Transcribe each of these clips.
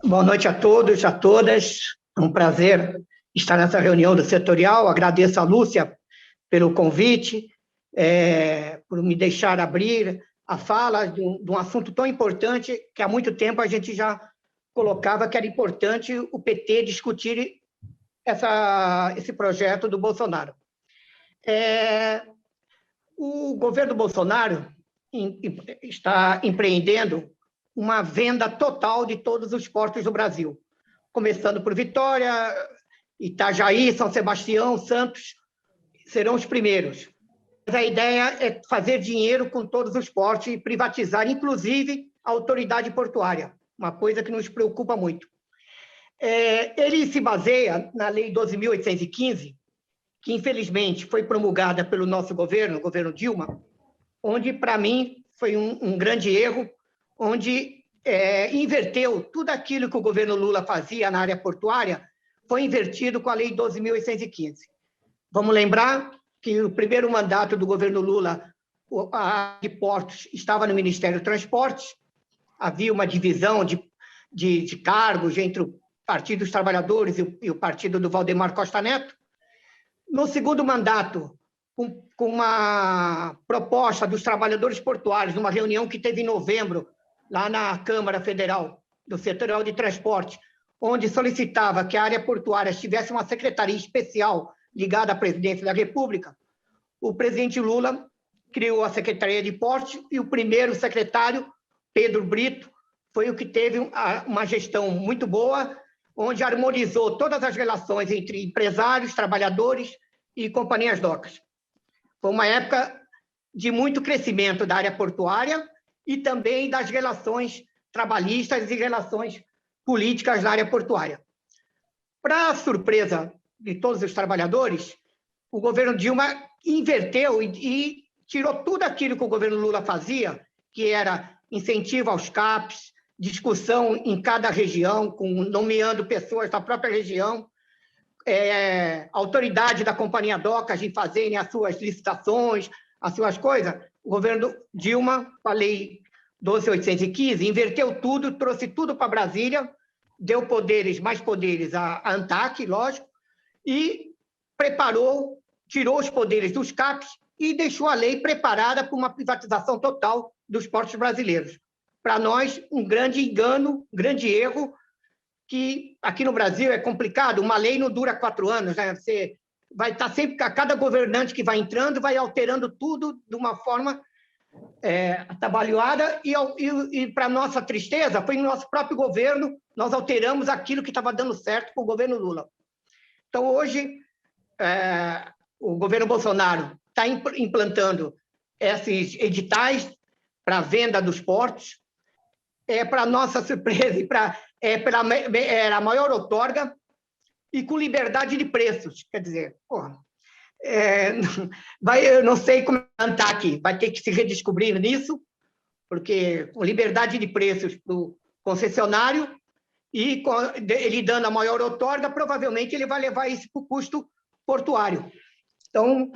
Boa noite a todos, a todas. É um prazer estar nessa reunião do setorial. Agradeço a Lúcia pelo convite, por me deixar abrir a fala de um assunto tão importante que há muito tempo a gente já colocava que era importante o PT discutir esse projeto do Bolsonaro. O governo Bolsonaro está empreendendo uma venda total de todos os portos do Brasil, começando por Vitória, Itajaí, São Sebastião, Santos, serão os primeiros. Mas a ideia é fazer dinheiro com todos os portos e privatizar, inclusive, a autoridade portuária, uma coisa que nos preocupa muito. Ele se baseia na Lei 12.815, que, infelizmente, foi promulgada pelo nosso governo, o governo Dilma, onde, para mim, foi um grande erro, onde inverteu tudo aquilo que o governo Lula fazia na área portuária, foi invertido com a Lei 12.815. Vamos lembrar que o primeiro mandato do governo Lula, a área de portos estava no Ministério do Transportes, havia uma divisão de cargos entre o Partido dos Trabalhadores e o partido do Valdemar Costa Neto. No segundo mandato, com uma proposta dos trabalhadores portuários, numa reunião que teve em novembro, lá na Câmara Federal, do Setorial de Transporte, onde solicitava que a área portuária tivesse uma secretaria especial ligada à Presidência da República, o presidente Lula criou a Secretaria de Portos e o primeiro secretário, Pedro Brito, foi o que teve uma gestão muito boa, onde harmonizou todas as relações entre empresários, trabalhadores e companhias docas. Foi uma época de muito crescimento da área portuária e também das relações trabalhistas e relações políticas na área portuária. Para a surpresa de todos os trabalhadores, o governo Dilma inverteu e tirou tudo aquilo que o governo Lula fazia, que era incentivo aos CAPs, discussão em cada região, nomeando pessoas da própria região, autoridade da Companhia Docas de fazerem as suas licitações, as suas coisas. O governo Dilma, com a Lei 12.815, inverteu tudo, trouxe tudo para Brasília, deu mais poderes à ANTAC, lógico, e tirou os poderes dos CAPs e deixou a lei preparada para uma privatização total dos portos brasileiros. Para nós, um grande engano, um grande erro, que aqui no Brasil é complicado, uma lei não dura 4 anos, né? Você vai estar sempre, cada governante que vai entrando, vai alterando tudo de uma forma atabalhoada, e para nossa tristeza, foi no nosso próprio governo, nós alteramos aquilo que estava dando certo com o governo Lula. Então, hoje, o governo Bolsonaro está implantando esses editais para a venda dos portos, para nossa surpresa, era a maior outorga e com liberdade de preços. Quer dizer, eu não sei como está aqui, vai ter que se redescobrir nisso, porque com liberdade de preços para o concessionário e ele dando a maior outorga, provavelmente ele vai levar isso para o custo portuário. Então,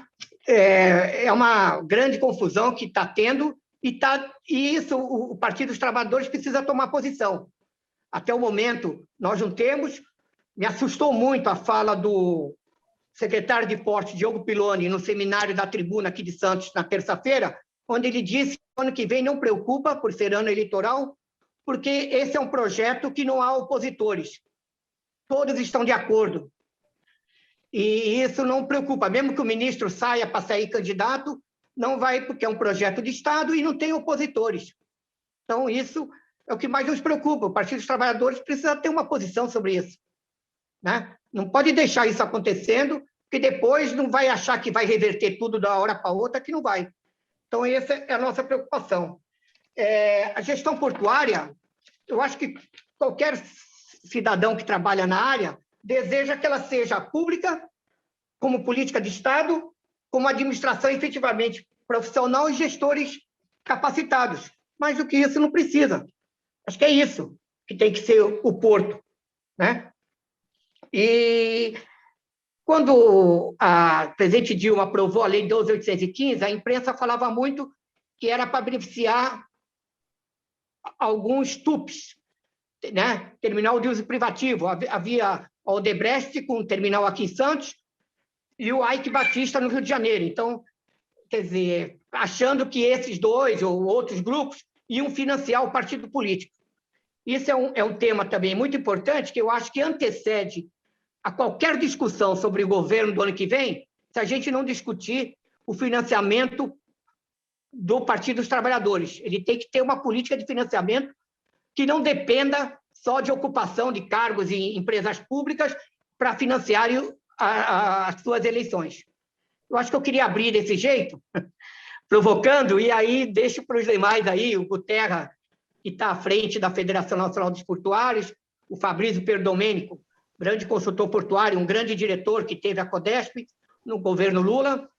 é uma grande confusão que está tendo, e isso o Partido dos Trabalhadores precisa tomar posição. Até o momento, nós não temos. Me assustou muito a fala do secretário de Portos, Diogo Piloni, no seminário da Tribuna aqui de Santos, na terça-feira, onde ele disse que o ano que vem não preocupa, por ser ano eleitoral, porque esse é um projeto que não há opositores. Todos estão de acordo. E isso não preocupa. Mesmo que o ministro saia para sair candidato, não vai, porque é um projeto de Estado e não tem opositores. Então, isso é o que mais nos preocupa. O Partido dos Trabalhadores precisa ter uma posição sobre isso, né? Não pode deixar isso acontecendo, porque depois não vai achar que vai reverter tudo da hora para outra, que não vai. Então, essa é a nossa preocupação. A gestão portuária, eu acho que qualquer cidadão que trabalha na área deseja que ela seja pública, como política de Estado, como administração efetivamente profissional e gestores capacitados. Mais do que isso, não precisa. Acho que é isso que tem que ser o porto, né? E quando a presidente Dilma aprovou a Lei 12.815, a imprensa falava muito que era para beneficiar alguns TUPs, né? Terminal de uso privativo. Havia a Odebrecht com um terminal aqui em Santos e o Ike Batista no Rio de Janeiro. Então, quer dizer, achando que esses dois ou outros grupos iam financiar o partido político. Isso é um tema também muito importante, que eu acho que antecede a qualquer discussão sobre o governo do ano que vem, se a gente não discutir o financiamento do Partido dos Trabalhadores. Ele tem que ter uma política de financiamento que não dependa só de ocupação de cargos em empresas públicas para financiar as suas eleições. Eu acho que eu queria abrir desse jeito, provocando, e aí deixo para os demais aí, o Guterra, que está à frente da Federação Nacional dos Portuários, o Fabrício Perdomênico, grande consultor portuário, um grande diretor que teve a Codesp no governo Lula,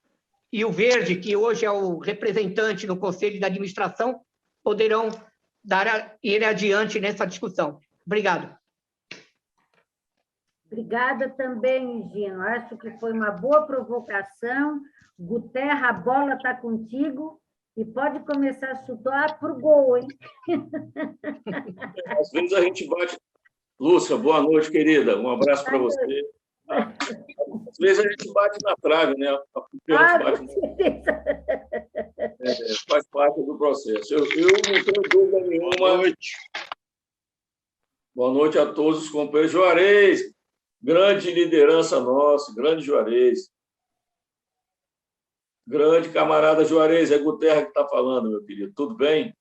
e o Verde, que hoje é o representante no Conselho de Administração, poderão ir adiante nessa discussão. Obrigado. Obrigada também, Gino. Acho que foi uma boa provocação. Guterra, a bola está contigo e pode começar a chutar para o gol, hein? Às vezes a gente bate... Lúcia, boa noite, querida. Um abraço para você. Às vezes a gente bate na trave, né? Faz parte do processo. Eu não tenho dúvida nenhuma. Boa noite. Boa noite a todos os companheiros. Juarez, grande liderança nossa, grande Juarez. Grande camarada Juarez, é Guterra que está falando, meu querido. Tudo bem?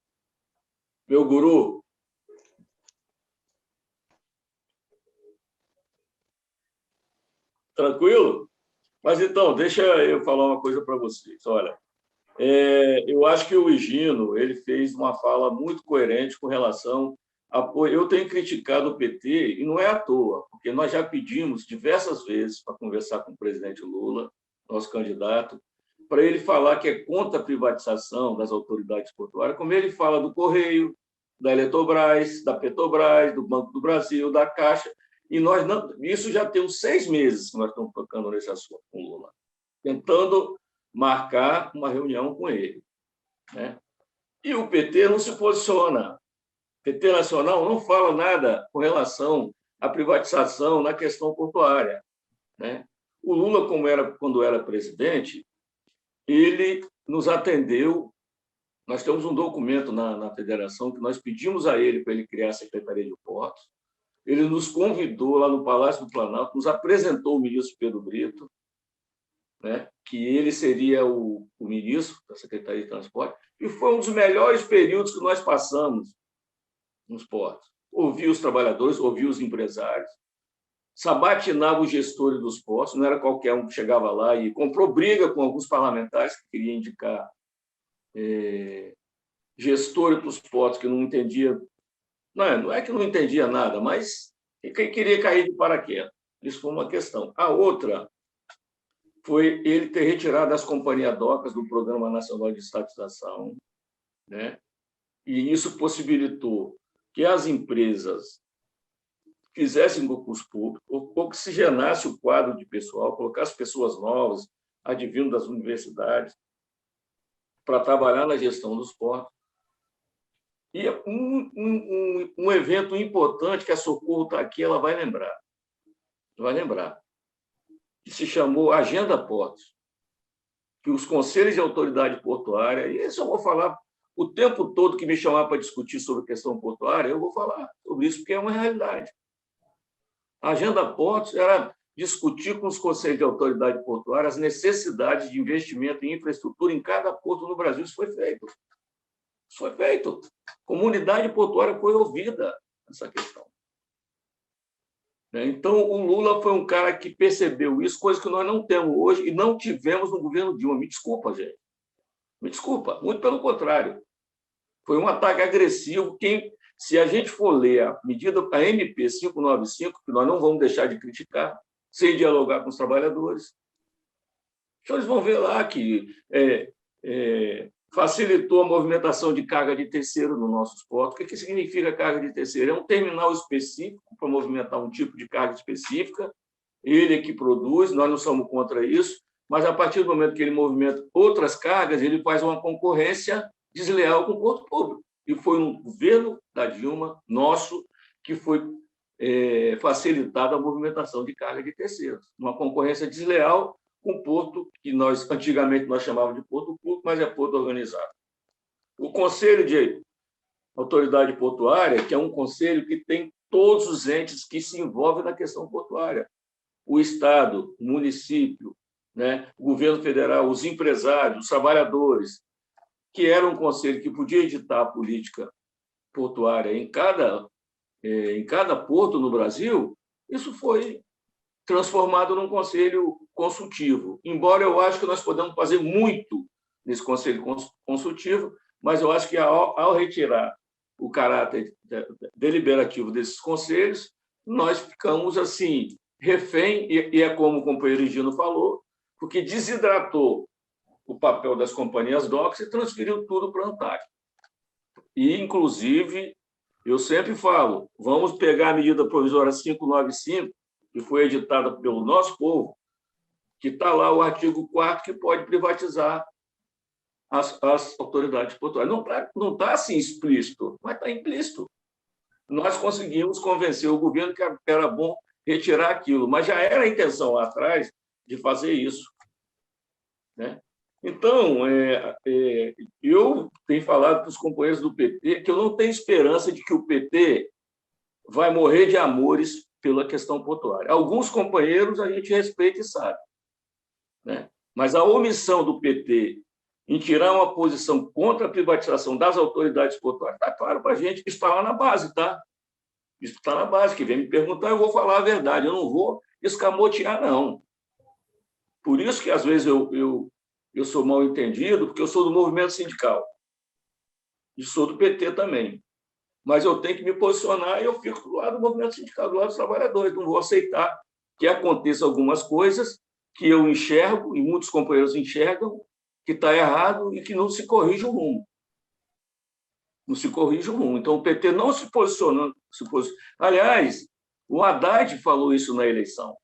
Meu guru. Tranquilo? Mas, então, deixa eu falar uma coisa para vocês. Olha, eu acho que o Higino ele fez uma fala muito coerente com relação a... Eu tenho criticado o PT, e não é à toa, porque nós já pedimos diversas vezes para conversar com o presidente Lula, nosso candidato, para ele falar que é contra a privatização das autoridades portuárias, como ele fala do Correio, da Eletrobras, da Petrobras, do Banco do Brasil, da Caixa. E nós não, isso já tem uns 6 meses que nós estamos tocando nesse assunto com o Lula, tentando marcar uma reunião com ele, né? E o PT não se posiciona. O PT Nacional não fala nada com relação à privatização na questão portuária, né? O Lula, quando era presidente, ele nos atendeu. Nós temos um documento na federação que nós pedimos a ele para ele criar a Secretaria de Portos. Ele nos convidou lá no Palácio do Planalto, nos apresentou o ministro Pedro Brito, né, que ele seria o ministro da Secretaria de Transporte, e foi um dos melhores períodos que nós passamos nos portos. Ouvi os trabalhadores, ouvi os empresários, sabatinava os gestores dos portos, não era qualquer um que chegava lá e comprou briga com alguns parlamentares que queriam indicar gestores para os portos que não entendia. Não é que não entendia nada, mas quem queria cair de paraquedas. Isso foi uma questão. A outra foi ele ter retirado as companhias docas do Programa Nacional de Estatização, né? E isso possibilitou que as empresas fizessem concurso público, oxigenasse o quadro de pessoal, colocasse pessoas novas, advindo das universidades, para trabalhar na gestão dos portos. E um evento importante que a Socorro está aqui, ela vai lembrar. Que se chamou Agenda Portos, que os conselhos de autoridade portuária, e isso eu vou falar o tempo todo que me chamar para discutir sobre a questão portuária, eu vou falar sobre isso, porque é uma realidade. A Agenda Portos era discutir com os conselhos de autoridade portuária as necessidades de investimento em infraestrutura em cada porto no Brasil. Isso foi feito. Comunidade portuária foi ouvida nessa questão. Então, o Lula foi um cara que percebeu isso, coisa que nós não temos hoje e não tivemos no governo Dilma. Me desculpa, gente. Me desculpa. Muito pelo contrário. Foi um ataque agressivo. Se a gente for ler a medida, a MP 595, que nós não vamos deixar de criticar, sem dialogar com os trabalhadores, eles vão ver lá que facilitou a movimentação de carga de terceiro nos nossos portos. O que significa carga de terceiro? É um terminal específico para movimentar um tipo de carga específica. Ele é que produz, nós não somos contra isso, mas a partir do momento que ele movimenta outras cargas, ele faz uma concorrência desleal com o porto público. E foi um governo da Dilma, nosso, que foi facilitada a movimentação de carga de terceiros, uma concorrência desleal com o porto, que antigamente nós chamávamos de porto público, mas é porto organizado. O Conselho de Autoridade Portuária, que é um conselho que tem todos os entes que se envolvem na questão portuária, o Estado, o município, né, o governo federal, os empresários, os trabalhadores, que era um conselho que podia editar a política portuária em cada porto no Brasil, isso foi transformado num conselho consultivo. Embora eu acho que nós podemos fazer muito nesse conselho consultivo, mas eu acho que ao retirar o caráter deliberativo desses conselhos, nós ficamos assim refém, e é como o companheiro Gino falou, porque desidratou o papel das companhias DOCs e transferiu tudo para a ANTAC. E, inclusive, eu sempre falo, vamos pegar a medida provisória 595, que foi editada pelo nosso povo, que está lá o artigo 4º, que pode privatizar as autoridades portuárias. Não está assim explícito, mas está implícito. Nós conseguimos convencer o governo que era bom retirar aquilo, mas já era a intenção lá atrás de fazer isso, né? Então, eu tenho falado para os companheiros do PT que eu não tenho esperança de que o PT vai morrer de amores pela questão portuária. Alguns companheiros a gente respeita e sabe, né? Mas a omissão do PT em tirar uma posição contra a privatização das autoridades portuárias, está claro para a gente que está lá na base, tá? Isso está na base. Que vem me perguntar, eu vou falar a verdade, eu não vou escamotear, não. Por isso que, às vezes, eu sou mal entendido, porque eu sou do movimento sindical e sou do PT também. Mas eu tenho que me posicionar e eu fico do lado do movimento sindical, do lado dos trabalhadores. Não vou aceitar que aconteçam algumas coisas que eu enxergo, e muitos companheiros enxergam, que está errado e que não se corrige o rumo. Não se corrige o rumo. Então, o PT não se posicionou. Aliás, o Haddad falou isso na eleição.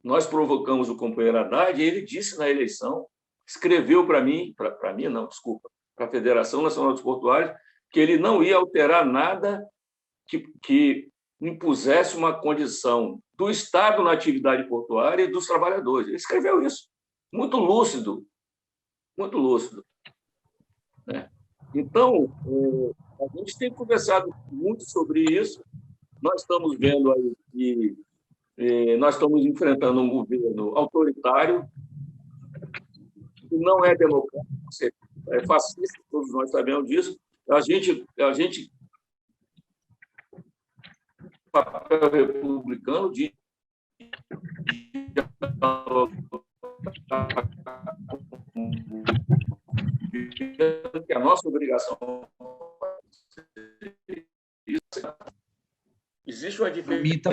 Nós provocamos o companheiro Haddad e ele disse na eleição, escreveu para mim, para a Federação Nacional dos Portuários, que ele não ia alterar nada que impusesse uma condição do Estado na atividade portuária e dos trabalhadores. Ele escreveu isso, muito lúcido, né? Então, a gente tem conversado muito sobre isso. Nós estamos vendo aí que nós estamos enfrentando um governo autoritário, que não é democrático, é fascista, todos nós sabemos disso. A gente papel republicano de que a nossa obrigação existe uma diferença. Está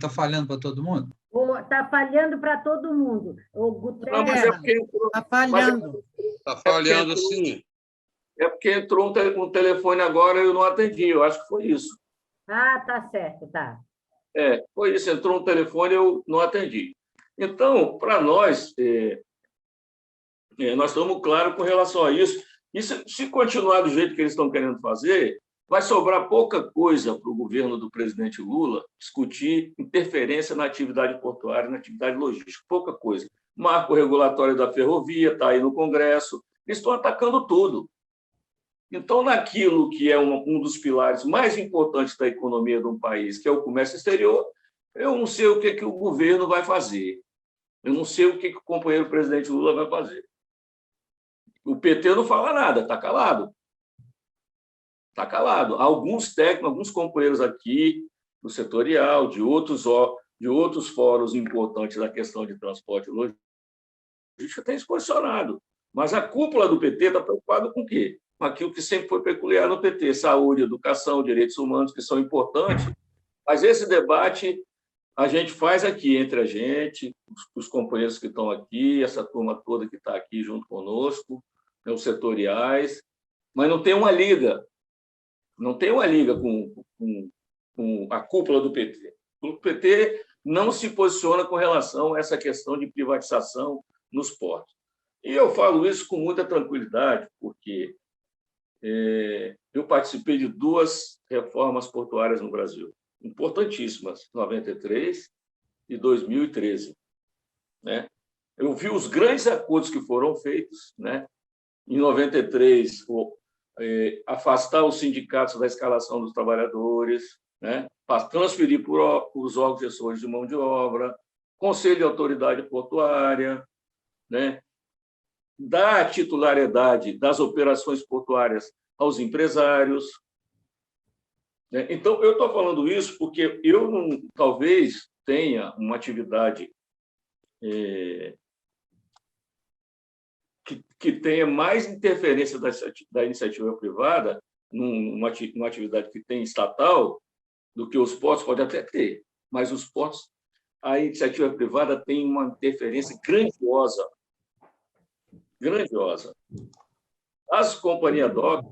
falhando para todo mundo? Está falhando para todo mundo. O Guterres... Não, mas é porque está falhando. Está falhando, sim. É porque entrou um telefone agora e eu não atendi. Eu acho que foi isso. Ah, tá certo, tá. Foi isso. Entrou um telefone e eu não atendi. Então, para nós, nós estamos claros com relação a isso. E se continuar do jeito que eles estão querendo fazer, vai sobrar pouca coisa para o governo do presidente Lula discutir interferência na atividade portuária, na atividade logística. Pouca coisa. Marco regulatório da ferrovia está aí no Congresso. Eles estão atacando tudo. Então, naquilo que é um dos pilares mais importantes da economia de um país, que é o comércio exterior, eu não sei o que o governo vai fazer. Eu não sei o que o companheiro presidente Lula vai fazer. O PT não fala nada, está calado. Está calado. Alguns técnicos, alguns companheiros aqui, do setorial, de outros fóruns importantes da questão de transporte e logística, têm se posicionado. Mas a cúpula do PT está preocupada com o quê? Com aquilo que sempre foi peculiar no PT, saúde, educação, direitos humanos, que são importantes. Mas esse debate a gente faz aqui, entre a gente, os companheiros que estão aqui, essa turma toda que está aqui junto conosco, os setoriais, mas não tem uma liga. Não tem uma liga com a cúpula do PT. O PT não se posiciona com relação a essa questão de privatização nos portos. E eu falo isso com muita tranquilidade, porque eu participei de 2 reformas portuárias no Brasil. importantíssimas, 93 e 2013. Né? Eu vi os grandes acordos que foram feitos, né? Em 93, afastar os sindicatos da escalação dos trabalhadores, né? Para transferir para os órgãos gestores de mão de obra, Conselho de Autoridade Portuária, né? Dar a titularidade das operações portuárias aos empresários. Né? Então, eu estou falando isso porque eu não, talvez tenha uma atividade que tenha mais interferência da iniciativa privada numa atividade que tem estatal do que os portos. Pode até ter, mas os portos, a iniciativa privada tem uma interferência grandiosa. Grandiosa. As companhias DOC,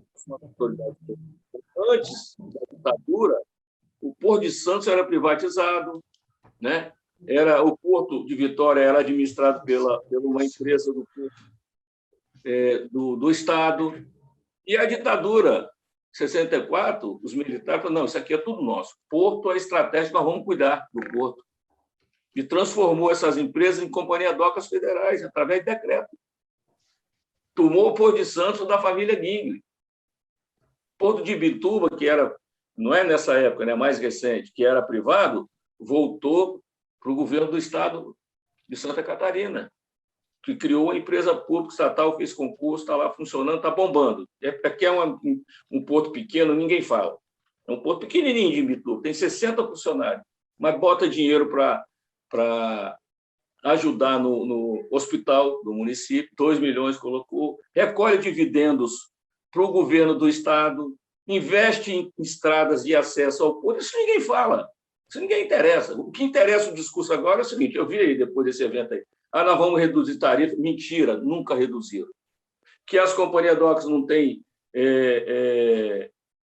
antes da ditadura, o Porto de Santos era privatizado, né? O Porto de Vitória era administrado pela uma empresa do Estado. E a ditadura, 64, os militares falaram, não, isso aqui é tudo nosso. Porto é estratégico, nós vamos cuidar do porto. E transformou essas empresas em companhia docas federais, através de decreto. Tomou o Porto de Santos da família Guingli. Porto de Ibituba, que era, não é nessa época, né, mais recente, que era privado, voltou para o governo do Estado de Santa Catarina, que criou uma empresa pública estatal, fez concurso, está lá funcionando, está bombando. Aqui é um porto pequeno, ninguém fala. É um porto pequenininho de Ibituba, tem 60 funcionários, mas bota dinheiro para ajudar no hospital do município, 2 milhões colocou, recolhe dividendos para o governo do Estado, investe em estradas de acesso ao porto. Isso ninguém fala, isso ninguém interessa. O que interessa o discurso agora é o seguinte, eu vi aí depois desse evento aí, nós vamos reduzir tarifa. Mentira, nunca reduziram. Que as companhias DOCs não têm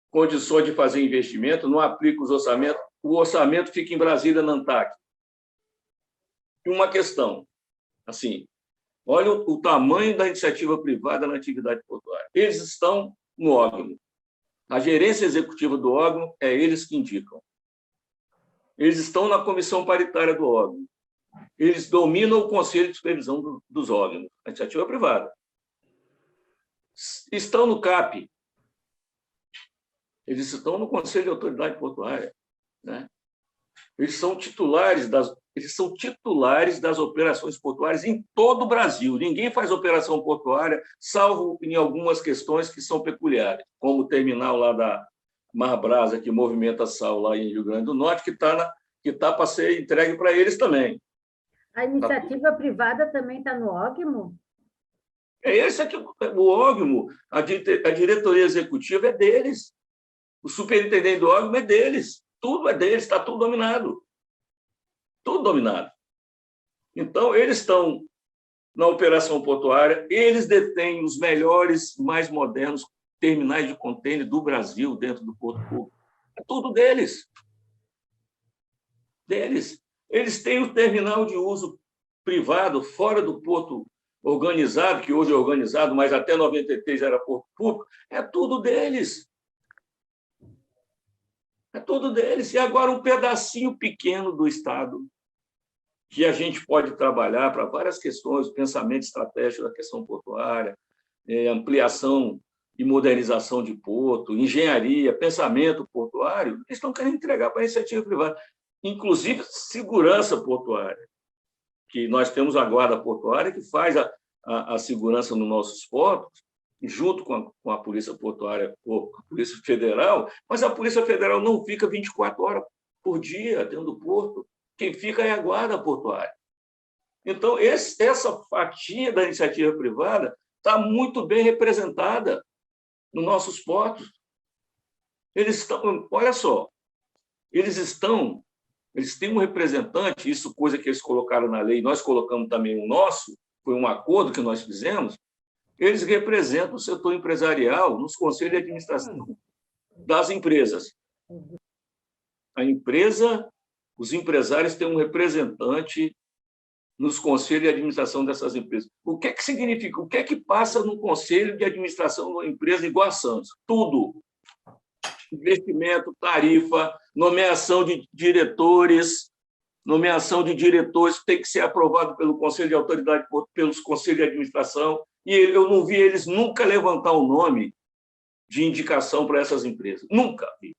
condições de fazer investimento, não aplicam os orçamentos, o orçamento fica em Brasília, na ANTAC. E uma questão, assim, olha o tamanho da iniciativa privada na atividade portuária. Eles estão no órgão. A gerência executiva do órgão é eles que indicam. Eles estão na comissão paritária do órgão. Eles dominam o conselho de supervisão dos órgãos, a iniciativa privada. Estão no CAP. Eles estão no Conselho de Autoridade Portuária, né? Eles são titulares das operações portuárias em todo o Brasil. Ninguém faz operação portuária, salvo em algumas questões que são peculiares, como o terminal lá da Mar Brasa, que movimenta sal lá em Rio Grande do Norte, que está para ser entregue para eles também. A iniciativa privada também está no OGMO? Esse aqui, o OGMO, a diretoria executiva é deles. O superintendente do OGMO é deles. Tudo é deles, está tudo dominado. Tudo dominado. Então, eles estão na operação portuária, eles detêm os melhores, mais modernos terminais de contêiner do Brasil dentro do Porto Público. É tudo deles. Deles. Eles têm o terminal de uso privado fora do porto organizado, que hoje é organizado, mas até 93 era porto público. É tudo deles. É tudo deles. E agora um pedacinho pequeno do Estado, que a gente pode trabalhar para várias questões, pensamento estratégico da questão portuária, ampliação e modernização de porto, engenharia, pensamento portuário, eles estão querendo entregar para a iniciativa privada. Inclusive segurança portuária, que nós temos a guarda portuária que faz a segurança nos nossos portos, junto com a Polícia Portuária ou a Polícia Federal, mas a Polícia Federal não fica 24 horas por dia dentro do porto. Quem fica é a guarda portuária. Então, essa fatia da iniciativa privada está muito bem representada nos nossos portos. Eles estão, olha só, eles têm um representante, isso coisa que eles colocaram na lei, nós colocamos também o nosso, foi um acordo que nós fizemos, eles representam o setor empresarial nos conselhos de administração das empresas. A empresa, os empresários têm um representante nos conselhos de administração dessas empresas. O que é que significa? O que é que passa no conselho de administração de uma empresa igual a Santos? Tudo. investimento, tarifa, nomeação de diretores tem que ser aprovado pelo Conselho de Autoridade, pelos Conselhos de Administração, e eu não vi eles nunca levantar o nome de indicação para essas empresas. Nunca vi.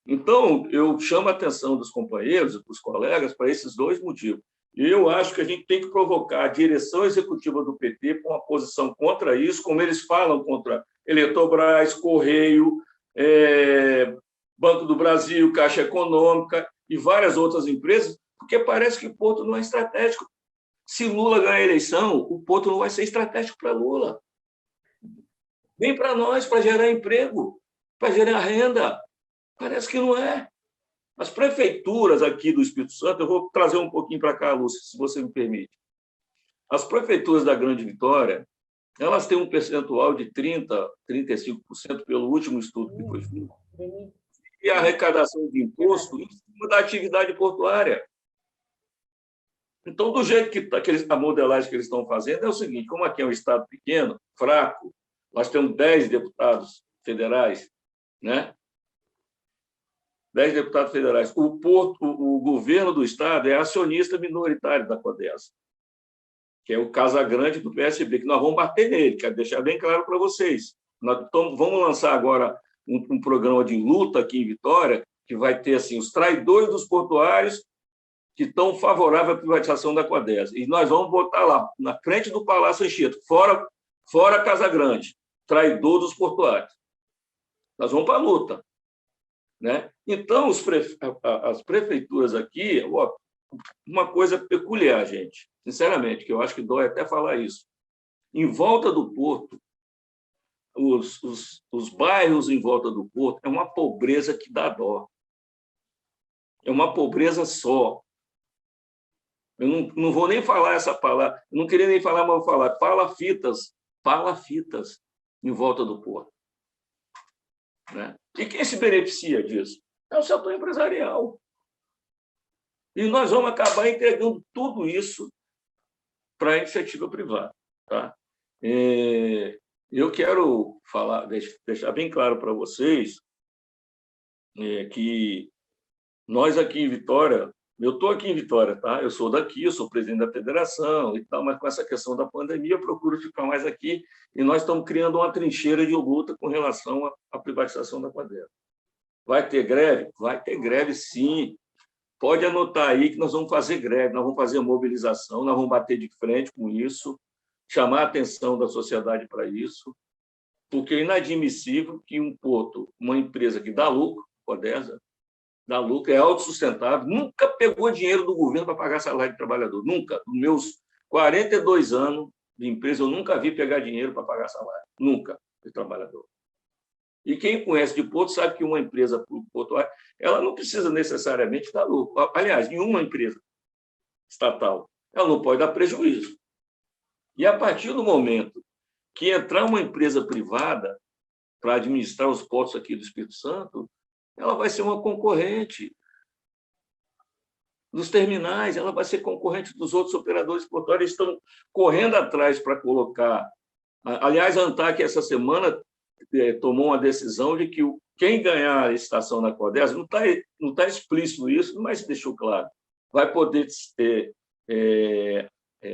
Então, eu chamo a atenção dos companheiros e dos colegas para esses dois motivos. E eu acho que a gente tem que provocar a direção executiva do PT com uma posição contra isso, como eles falam contra Eletrobras, Correio, Banco do Brasil, Caixa Econômica e várias outras empresas, porque parece que o Porto não é estratégico. Se Lula ganhar a eleição, o Porto não vai ser estratégico para Lula. Vem para nós, para gerar emprego, para gerar renda. Parece que não é. As prefeituras aqui do Espírito Santo, eu vou trazer um pouquinho para cá, Lúcia, se você me permite. As prefeituras da Grande Vitória, elas têm um percentual de 30%, 35% pelo último estudo que foi feito. E a arrecadação de imposto em cima da atividade portuária. Então, do jeito que a modelagem que eles estão fazendo é o seguinte, como aqui é um estado pequeno, fraco, nós temos 10 deputados federais, né? 10 deputados federais. O governo do estado é acionista minoritário da Codesa, que é o Casagrande do PSB, que nós vamos bater nele, quero deixar bem claro para vocês. Nós vamos lançar agora um programa de luta aqui em Vitória, que vai ter assim, os traidores dos portuários que estão favoráveis à privatização da Codesa. E nós vamos botar lá, na frente do Palácio Anchieta, fora Casagrande, traidor dos portuários. Nós vamos para a luta. Né? Então, as prefeituras aqui, uma coisa peculiar, gente, sinceramente, que eu acho que dói até falar isso. Em volta do porto, os bairros em volta do porto é uma pobreza que dá dó. É uma pobreza só. Eu não vou nem falar essa palavra, eu não queria nem falar, mas vou falar palafitas em volta do porto. Né? E quem se beneficia disso? É o setor empresarial. E nós vamos acabar entregando tudo isso para a iniciativa privada. Tá? Eu quero deixar bem claro para vocês que nós aqui em Vitória, eu estou aqui em Vitória, tá? Eu sou daqui, eu sou presidente da federação e tal, mas com essa questão da pandemia eu procuro ficar mais aqui e nós estamos criando uma trincheira de luta com relação à privatização da Codesa. Vai ter greve? Vai ter greve, sim. Pode anotar aí que nós vamos fazer greve, nós vamos fazer mobilização, nós vamos bater de frente com isso, chamar a atenção da sociedade para isso, porque é inadmissível que um porto, uma empresa que dá lucro, Codesa, dá lucro, é autossustentável, nunca pegou dinheiro do governo para pagar salário de trabalhador, nunca. Nos meus 42 anos de empresa, eu nunca vi pegar dinheiro para pagar salário, nunca, de trabalhador. E quem conhece de porto sabe que uma empresa portuária, ela não precisa necessariamente dar lucro. Aliás, em uma empresa estatal, ela não pode dar prejuízo. E a partir do momento que entrar uma empresa privada para administrar os portos aqui do Espírito Santo, ela vai ser uma concorrente dos terminais, ela vai ser concorrente dos outros operadores portuários, estão correndo atrás para colocar... Aliás, a ANTAC, essa semana, tomou uma decisão de que quem ganhar a licitação na Codesa, não está explícito isso, mas deixou claro, vai poder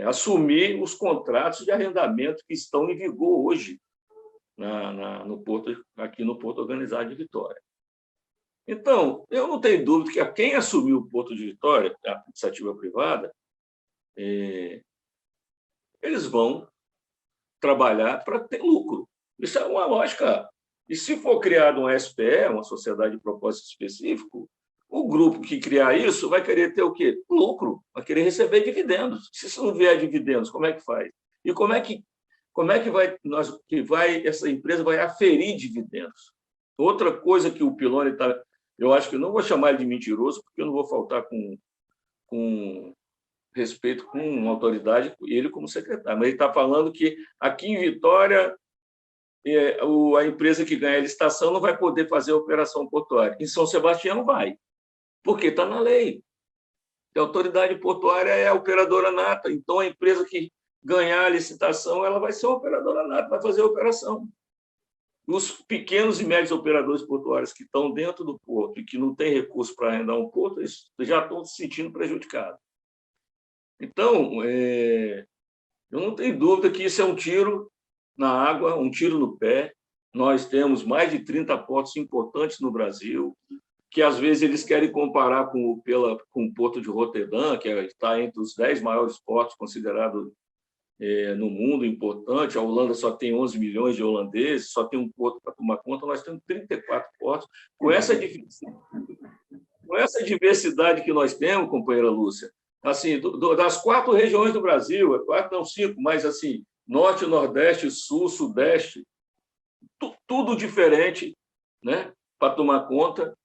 assumir os contratos de arrendamento que estão em vigor hoje no porto, aqui no Porto Organizado de Vitória. Então, eu não tenho dúvida que quem assumiu o Porto de Vitória, a iniciativa privada, eles vão trabalhar para ter lucro. Isso é uma lógica. E se for criado uma SPE, uma sociedade de propósito específico, o grupo que criar isso vai querer ter o quê? Lucro, vai querer receber dividendos. Se isso não vier dividendos, como é que faz? E como é que essa empresa vai aferir dividendos? Outra coisa que o Piloni está... Eu acho que eu não vou chamar ele de mentiroso, porque eu não vou faltar com respeito com uma autoridade, ele como secretário. Mas ele está falando que aqui em Vitória, a empresa que ganha a licitação não vai poder fazer a operação portuária. Em São Sebastião vai, porque está na lei. A autoridade portuária é a operadora nata, então a empresa que ganhar a licitação ela vai ser uma operadora nata, vai fazer a operação. os pequenos e médios operadores portuários que estão dentro do porto e que não têm recurso para arrendar um porto, eles já estão se sentindo prejudicados. Então, eu não tenho dúvida que isso é um tiro na água, um tiro no pé. Nós temos mais de 30 portos importantes no Brasil, que às vezes eles querem comparar com o Porto de Roterdã, que está entre os 10 maiores portos considerados no mundo importante. A Holanda só tem 11 milhões de holandeses, só tem um porto para tomar conta, nós temos 34 portos. Com essa diversidade que nós temos, companheira Lúcia, assim, das 4 regiões do Brasil, 4 não 5, mas assim, Norte, Nordeste, Sul, Sudeste, tudo diferente, né, para tomar conta,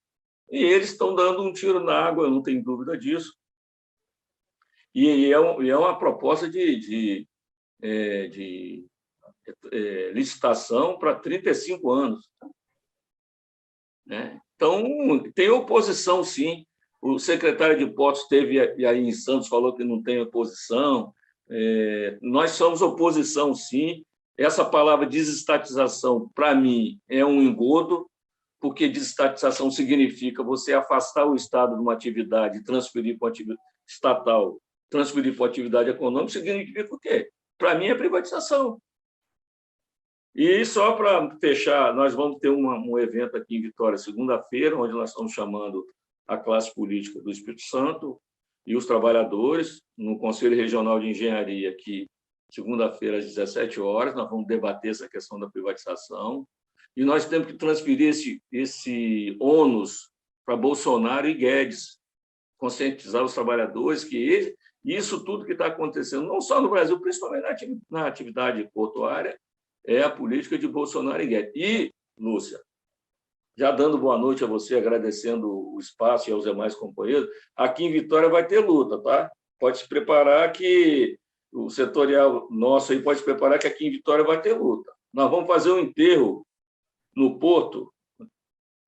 e eles estão dando um tiro na água, eu não tenho dúvida disso. E é uma proposta de licitação para 35 anos. Né? Então, tem oposição, sim. O secretário de Portos esteve aí em Santos, falou que não tem oposição. Nós somos oposição, sim. Essa palavra desestatização, para mim, é um engodo, porque desestatização significa você afastar o Estado de uma atividade, transferir para uma atividade estatal, transferir para uma atividade econômica, significa o quê? Para mim, é privatização. E só para fechar, nós vamos ter um evento aqui em Vitória, segunda-feira, onde nós estamos chamando a classe política do Espírito Santo e os trabalhadores, no Conselho Regional de Engenharia, aqui, segunda-feira, às 17 horas, nós vamos debater essa questão da privatização, e nós temos que transferir esse ônus para Bolsonaro e Guedes, conscientizar os trabalhadores que isso tudo que está acontecendo, não só no Brasil, principalmente na atividade portuária, é a política de Bolsonaro e Guedes. E, Lúcia, já dando boa noite a você, agradecendo o espaço e aos demais companheiros, aqui em Vitória vai ter luta, tá? Pode se preparar que o setorial nosso aí pode se preparar que aqui em Vitória vai ter luta. Nós vamos fazer um enterro no porto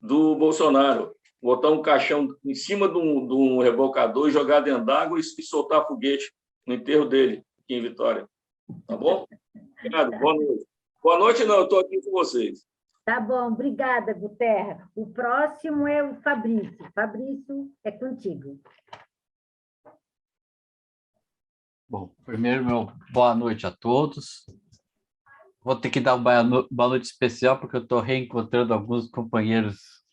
do Bolsonaro, botar um caixão em cima de um rebocador e jogar dentro d'água e soltar foguete no enterro dele aqui em Vitória. Tá bom? Obrigado, boa noite. Boa noite, não, eu estou aqui com vocês. Tá bom, obrigada, Guterra. O próximo é o Fabrício. Fabrício, é contigo. Bom, primeiro, boa noite a todos. Vou ter que dar uma noite especial, porque eu estou reencontrando alguns companheiros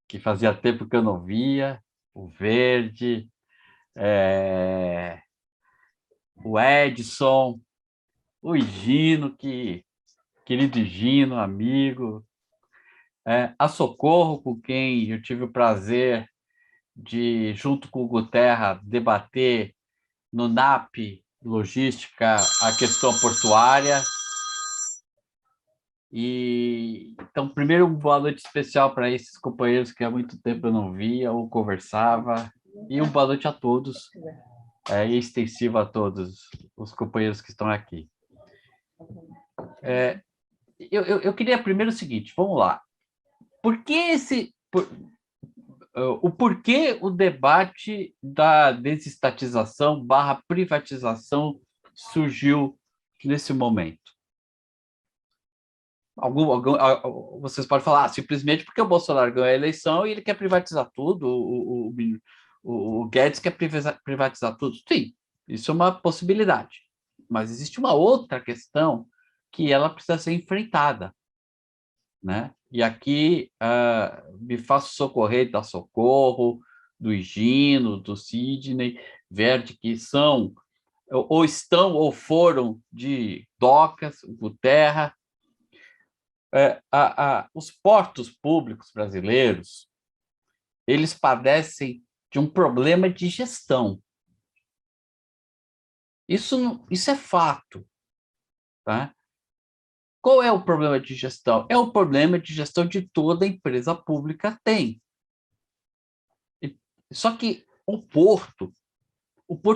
que fazia tempo que eu não via, o Verde, o Edson, o Higino, querido Higino, amigo, a Socorro, com quem eu tive o prazer de, junto com o Guterra, debater no NAP Logística a questão portuária. Então, primeiro, uma boa noite especial para esses companheiros que há muito tempo eu não via ou conversava, e uma boa noite a todos, e extensiva a todos os companheiros que estão aqui. Eu queria primeiro o seguinte, vamos lá. O porquê o debate da desestatização / privatização surgiu nesse momento? Vocês podem falar simplesmente porque o Bolsonaro ganhou a eleição e ele quer privatizar tudo, o Guedes quer privatizar tudo. Sim, isso é uma possibilidade. Mas existe uma outra questão que ela precisa ser enfrentada, né? E aqui me faço socorrer da Socorro, do Higino, do Sidney, Verde, que são, ou estão, ou foram de docas, Guterra. Os portos públicos brasileiros, eles padecem de um problema de gestão. Isso é fato, tá? Qual é o problema de gestão? É o problema de gestão de toda empresa pública tem. Só que o porto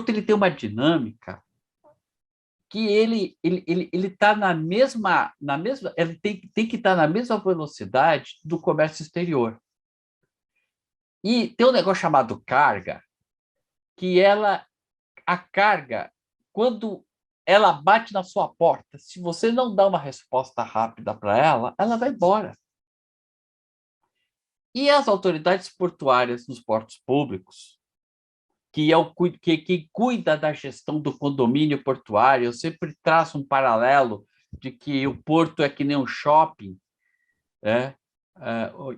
ele tem uma dinâmica que ele está na mesma, ele tem que estar na mesma velocidade do comércio exterior. E tem um negócio chamado carga, que a carga, quando ela bate na sua porta. Se você não dá uma resposta rápida para ela, ela vai embora. E as autoridades portuárias nos portos públicos, que cuida da gestão do condomínio portuário, eu sempre traço um paralelo de que o porto é que nem um shopping, né?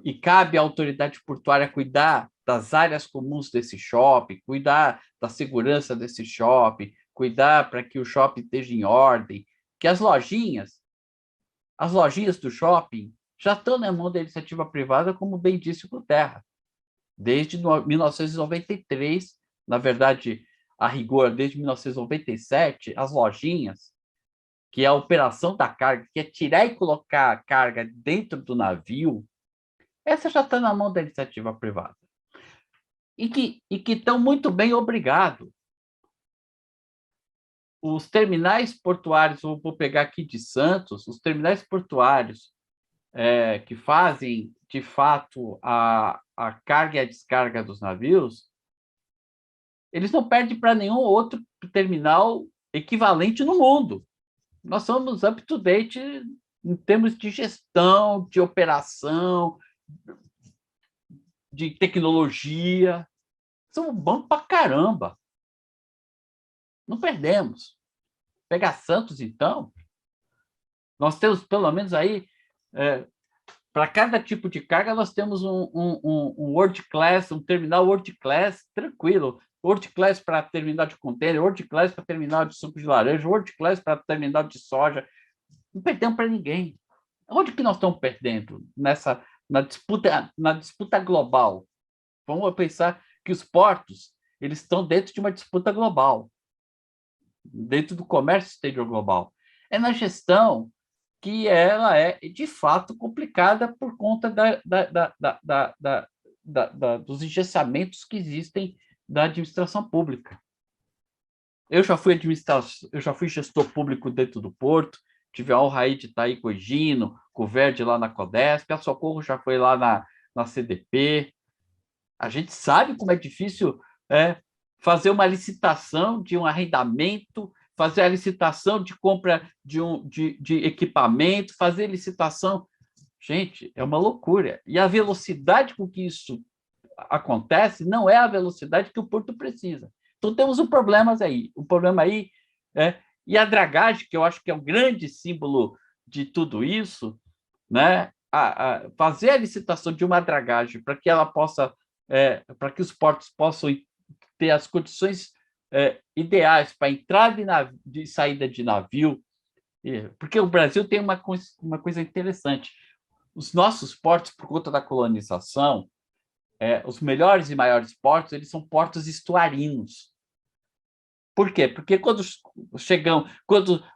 E cabe à autoridade portuária cuidar das áreas comuns desse shopping, cuidar da segurança desse shopping, cuidar para que o shopping esteja em ordem, que as lojinhas do shopping já estão na mão da iniciativa privada, como bem disse o Guterra, desde 1993, na verdade, a rigor, desde 1997, as lojinhas, que é a operação da carga, que é tirar e colocar a carga dentro do navio, essa já está na mão da iniciativa privada. E que estão muito bem, obrigado. Os terminais portuários, vou pegar aqui de Santos, os terminais portuários que fazem, de fato, a carga e a descarga dos navios, eles não perdem para nenhum outro terminal equivalente no mundo. Nós somos up-to-date em termos de gestão, de operação, de tecnologia. Somos bons para caramba. Não perdemos. Pegar Santos, então, nós temos pelo menos aí, para cada tipo de carga, nós temos um world class, um terminal world class tranquilo. World class para terminal de container, world class para terminal de suco de laranja, world class para terminal de soja. Não perdemos para ninguém. Onde que nós estamos perdendo na disputa global? Vamos pensar que os portos eles estão dentro de uma disputa global, dentro do comércio exterior global. É na gestão que ela é, de fato, complicada por conta dos engessamentos que existem da administração pública. Eu já fui gestor público dentro do porto, tive a honra aí de estar aí com o Egino, com o Verde lá na Codesp, a Socorro já foi lá na CDP. A gente sabe como é difícil fazer uma licitação de um arrendamento, fazer a licitação de compra de equipamento, fazer licitação. Gente, é uma loucura. E a velocidade com que isso acontece não é a velocidade que o porto precisa. Então, temos um problema aí. O problema aí e a dragagem, que eu acho que é o grande símbolo de tudo isso, né? Fazer a licitação de uma dragagem para que ela possa, para que os portos possam ter as condições ideais para entrada e saída de navio, porque o Brasil tem uma coisa interessante. Os nossos portos, por conta da colonização, os melhores e maiores portos, eles são portos estuarinos. Por quê? Porque quando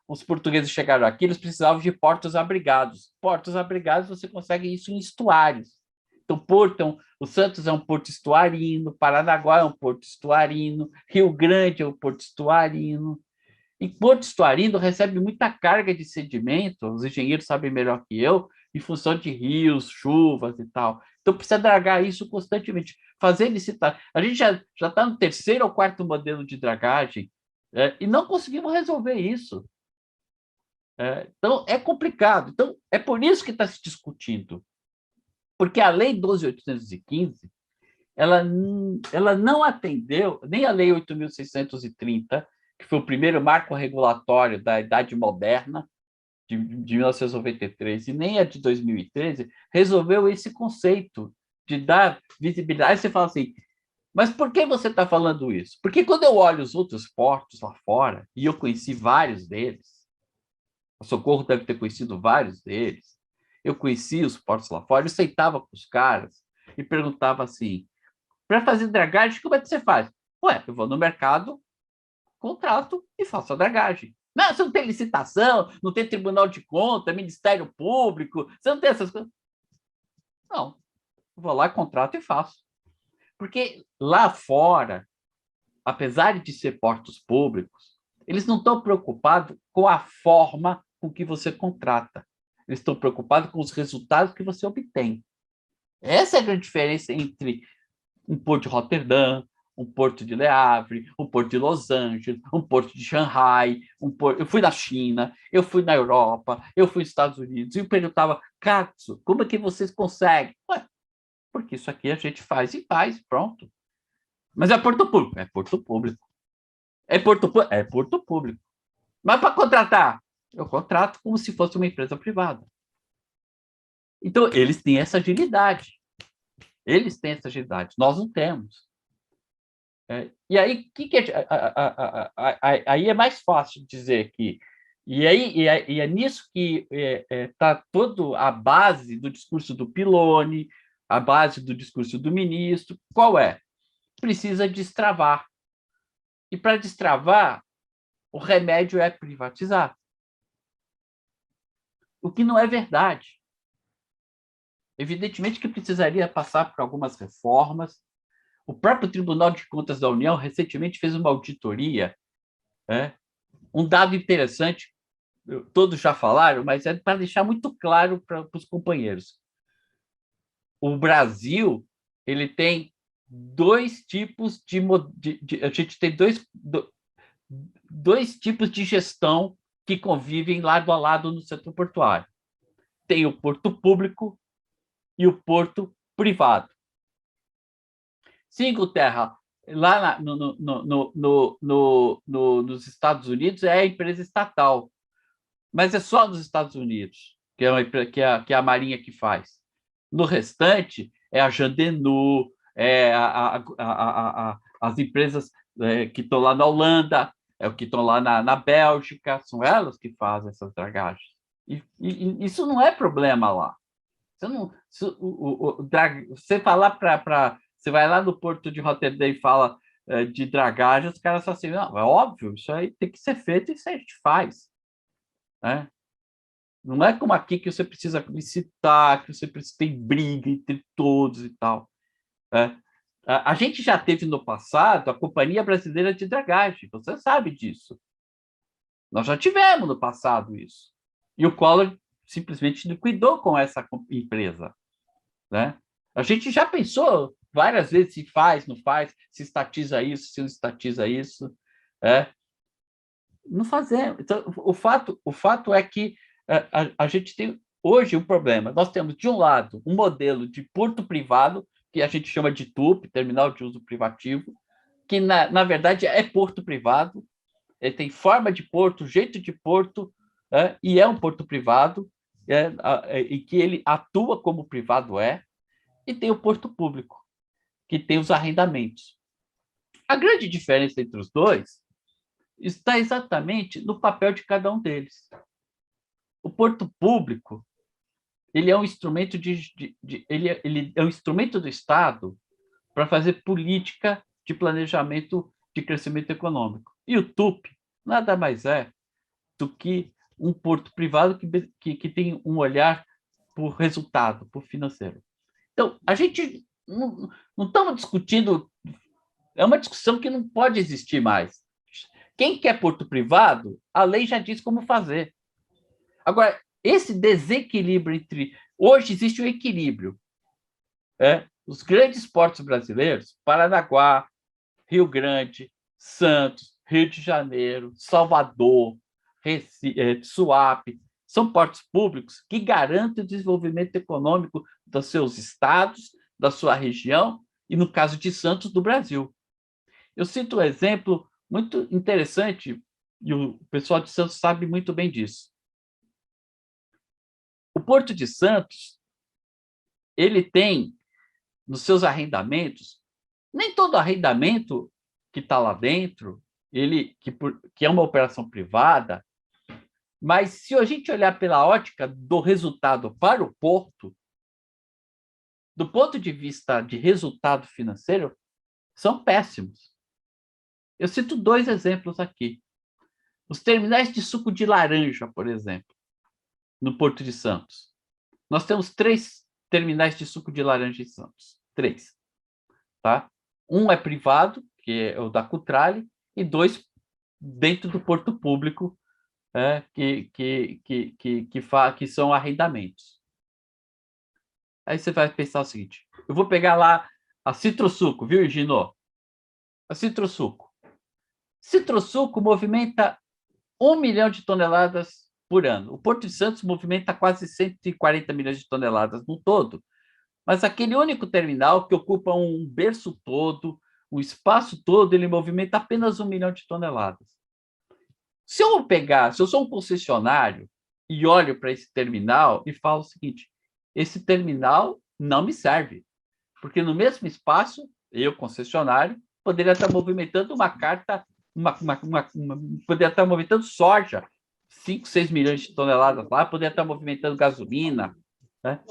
os portugueses chegaram aqui, eles precisavam de portos abrigados. Portos abrigados, você consegue isso em estuários. Então, o Santos é um porto estuarino, Paranaguá é um porto estuarino, Rio Grande é um porto estuarino. E porto estuarino recebe muita carga de sedimento, os engenheiros sabem melhor que eu, em função de rios, chuvas e tal. Então, precisa dragar isso constantemente. Fazer licitar. A gente já está no 3º ou 4º modelo de dragagem e não conseguimos resolver isso. Então, é complicado. Então, é por isso que está se discutindo. Porque a Lei 12.815, ela não atendeu, nem a Lei 8.630, que foi o primeiro marco regulatório da Idade Moderna, de 1993, e nem a de 2013, resolveu esse conceito de dar visibilidade. Aí você fala assim, mas por que você está falando isso? Porque quando eu olho os outros portos lá fora, e eu conheci vários deles, o Socorro deve ter conhecido vários deles, eu conheci os portos lá fora, eu sentava com os caras e perguntava assim, para fazer dragagem, como é que você faz? Ué, eu vou no mercado, contrato e faço a dragagem. Não, você não tem licitação, não tem Tribunal de Contas, Ministério Público, você não tem essas coisas. Não, eu vou lá, contrato e faço. Porque lá fora, apesar de ser portos públicos, eles não estão preocupados com a forma com que você contrata. Eles estão preocupados com os resultados que você obtém. Essa é a grande diferença entre um porto de Roterdã, um porto de Le Havre, um porto de Los Angeles, um porto de Xangai, eu fui na China, eu fui na Europa, eu fui nos Estados Unidos, e eu perguntava, Katsu, como é que vocês conseguem? Ué, porque isso aqui a gente faz e faz, pronto. Mas é porto público? É porto público. É porto público. Mas para contratar? Eu contrato como se fosse uma empresa privada. Então, eles têm essa agilidade. Eles têm essa agilidade. Nós não temos. E aí, aí é mais fácil dizer que... E é nisso que está toda a base do discurso do Pilloni, a base do discurso do ministro. Qual é? Precisa destravar. E para destravar, o remédio é privatizar. O que não é verdade. Evidentemente que precisaria passar por algumas reformas. O próprio Tribunal de Contas da União recentemente fez uma auditoria. Um dado interessante, todos já falaram, mas é para deixar muito claro para os companheiros. O Brasil ele tem dois tipos a gente tem dois tipos de gestão que convivem lado a lado no setor portuário. Tem o porto público e o porto privado. Sim, Guterra, lá nos Estados Unidos é a empresa estatal, mas é só nos Estados Unidos que é a Marinha que faz. No restante, é a Jandenu, as empresas que estão lá na Holanda, o que estão lá na Bélgica, são elas que fazem essas dragagens. E isso não é problema lá. Você falar você vai lá no Porto de Roterdã e fala de dragagem, os caras só assim, não, é óbvio, isso aí tem que ser feito e isso a gente faz. Né? Não é como aqui que você precisa licitar, que você precisa ter briga entre todos e tal. A gente já teve no passado a Companhia Brasileira de Dragagem, você sabe disso. Nós já tivemos no passado isso. E o Collor simplesmente liquidou com essa empresa. Né? A gente já pensou várias vezes se faz, não faz, se estatiza isso, se não estatiza isso. Não fazemos. Então, o fato é que a gente tem hoje um problema. Nós temos, de um lado, um modelo de porto privado, que a gente chama de TUP, Terminal de Uso Privativo, que, na verdade, é porto privado, ele tem forma de porto, jeito de porto, e é um porto privado, e que ele atua como privado e tem o porto público, que tem os arrendamentos. A grande diferença entre os dois está exatamente no papel de cada um deles. O porto público ele é um instrumento ele é um instrumento do Estado para fazer política de planejamento de crescimento econômico. E o TUP nada mais é do que um porto privado que tem um olhar por resultado, por financeiro. Então, a gente não estamos discutindo, é uma discussão que não pode existir mais. Quem quer porto privado, a lei já diz como fazer. Agora, esse desequilíbrio entre... Hoje existe um equilíbrio. Os grandes portos brasileiros, Paranaguá, Rio Grande, Santos, Rio de Janeiro, Salvador, Suape, são portos públicos que garantem o desenvolvimento econômico dos seus estados, da sua região e, no caso de Santos, do Brasil. Eu cito um exemplo muito interessante, e o pessoal de Santos sabe muito bem disso. O Porto de Santos, ele tem, nos seus arrendamentos, nem todo arrendamento que está lá dentro, que é uma operação privada, mas se a gente olhar pela ótica do resultado para o porto, do ponto de vista de resultado financeiro, são péssimos. Eu cito 2 exemplos aqui. Os terminais de suco de laranja, por exemplo, no Porto de Santos. Nós temos 3 terminais de suco de laranja em Santos. 3. Tá? Um é privado, que é o da Cutrale, e 2 dentro do porto público, que são arrendamentos. Aí você vai pensar o seguinte, eu vou pegar lá a Citrosuco, viu, Gino? A Citrosuco. Citrosuco movimenta 1 milhão de toneladas por ano. O Porto de Santos movimenta quase 140 milhões de toneladas no todo. Mas aquele único terminal que ocupa um berço todo, o espaço todo, ele movimenta apenas 1 milhão de toneladas. Se eu sou um concessionário e olho para esse terminal e falo o seguinte, esse terminal não me serve, porque no mesmo espaço, eu, concessionário, poderia estar movimentando uma carta, poderia estar movimentando soja, 5, 6 milhões de toneladas lá, poderia estar movimentando gasolina, né?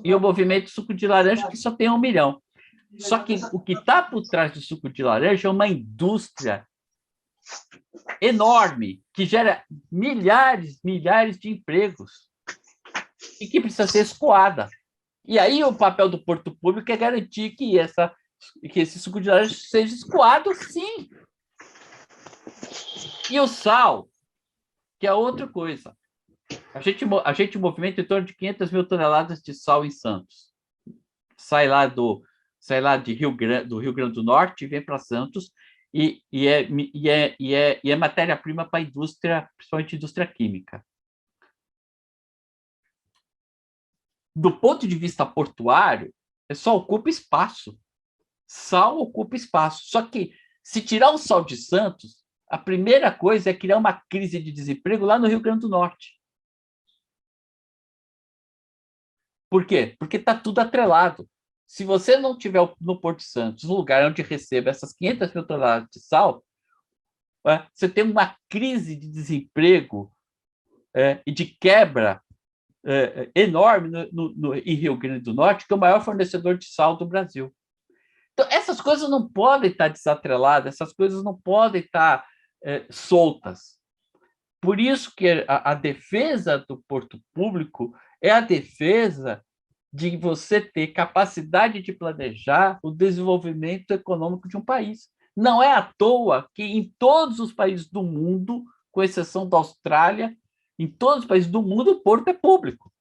E eu movimento suco de laranja, que só tem 1 milhão. Só que o que está por trás do suco de laranja é uma indústria enorme, que gera milhares de empregos e que precisa ser escoada. E aí o papel do Porto Público é garantir que esse suco de laranja seja escoado, sim. E o sal, que é outra coisa. A gente movimenta em torno de 500 mil toneladas de sal em Santos. Sai lá do Rio Grande do Norte e vem para Santos, e é matéria-prima para a indústria, principalmente indústria química. Do ponto de vista portuário, só ocupa espaço. Sal ocupa espaço. Só que, se tirar o sal de Santos, a primeira coisa é criar uma crise de desemprego lá no Rio Grande do Norte. Por quê? Porque está tudo atrelado. Se você não tiver no Porto Santos um lugar onde receba essas 500 mil toneladas de sal, você tem uma crise de desemprego e de quebra enorme em Rio Grande do Norte, que é o maior fornecedor de sal do Brasil. Então, essas coisas não podem estar desatreladas, essas coisas não podem estar soltas. Por isso que a defesa do Porto Público é a defesa de você ter capacidade de planejar o desenvolvimento econômico de um país. Não é à toa que em todos os países do mundo, com exceção da Austrália, em todos os países do mundo, o porto é público.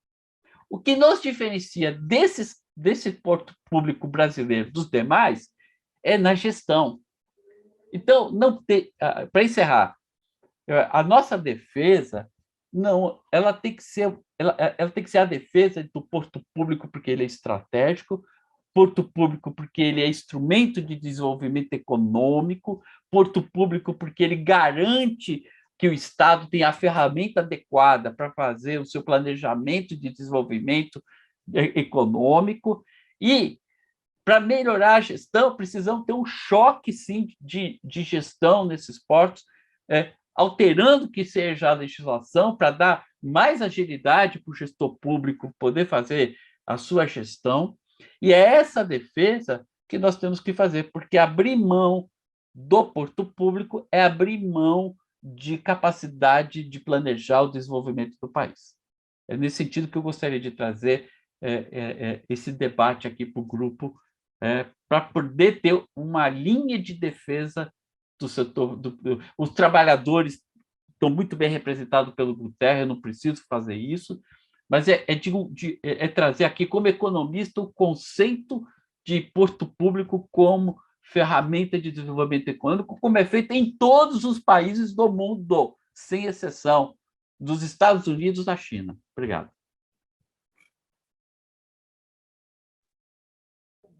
O que nos diferencia desse porto público brasileiro dos demais é na gestão. Então, para encerrar, a nossa defesa ela tem que ser a defesa do porto público porque ele é estratégico, porto público porque ele é instrumento de desenvolvimento econômico, porto público porque ele garante que o Estado tem a ferramenta adequada para fazer o seu planejamento de desenvolvimento econômico. E, para melhorar a gestão, precisamos ter um choque, sim, de gestão nesses portos, alterando que seja a legislação para dar mais agilidade para o gestor público poder fazer a sua gestão. E é essa defesa que nós temos que fazer, porque abrir mão do porto público é abrir mão de capacidade de planejar o desenvolvimento do país. É nesse sentido que eu gostaria de trazer esse debate aqui para o grupo, para poder ter uma linha de defesa do setor. Os trabalhadores estão muito bem representados pelo Guterres, eu não preciso fazer isso, mas é trazer aqui, como economista, o conceito de porto público como ferramenta de desenvolvimento econômico, como é feito em todos os países do mundo, sem exceção, dos Estados Unidos à China. Obrigado.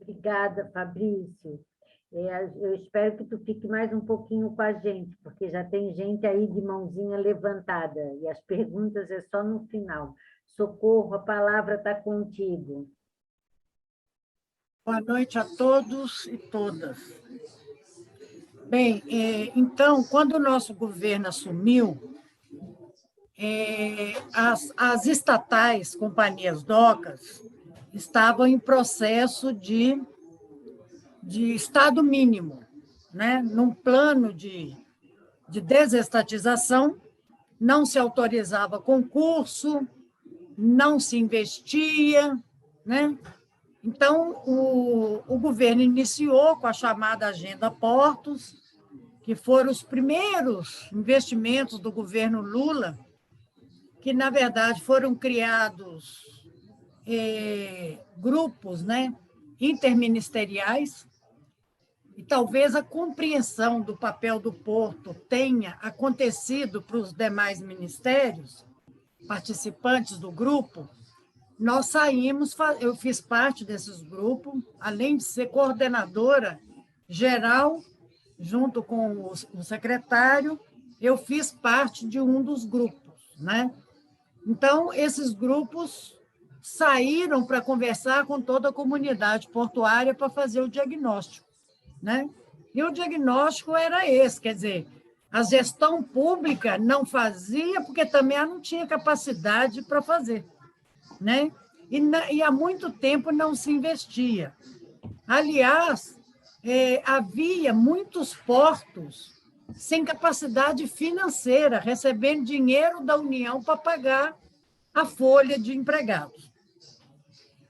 Obrigada, Fabrício. Eu espero que tu fique mais um pouquinho com a gente, porque já tem gente aí de mãozinha levantada, e as perguntas é só no final. Socorro, a palavra está contigo. Boa noite a todos e todas. Bem, então, quando o nosso governo assumiu, as estatais, companhias docas, estavam em processo de Estado mínimo, né? Num plano de desestatização, não se autorizava concurso, não se investia, né? Então, o governo iniciou com a chamada Agenda Portos, que foram os primeiros investimentos do governo Lula, que, na verdade, foram criados grupos, né, interministeriais, e talvez a compreensão do papel do porto tenha acontecido para os demais ministérios, participantes do grupo, nós saímos, eu fiz parte desses grupos, além de ser coordenadora geral, junto com o secretário, eu fiz parte de um dos grupos, né? Então, esses grupos saíram para conversar com toda a comunidade portuária para fazer o diagnóstico, né? E o diagnóstico era esse, quer dizer, a gestão pública não fazia porque também ela não tinha capacidade para fazer, né? E há muito tempo não se investia. Aliás, havia muitos portos sem capacidade financeira, recebendo dinheiro da União para pagar a folha de empregados.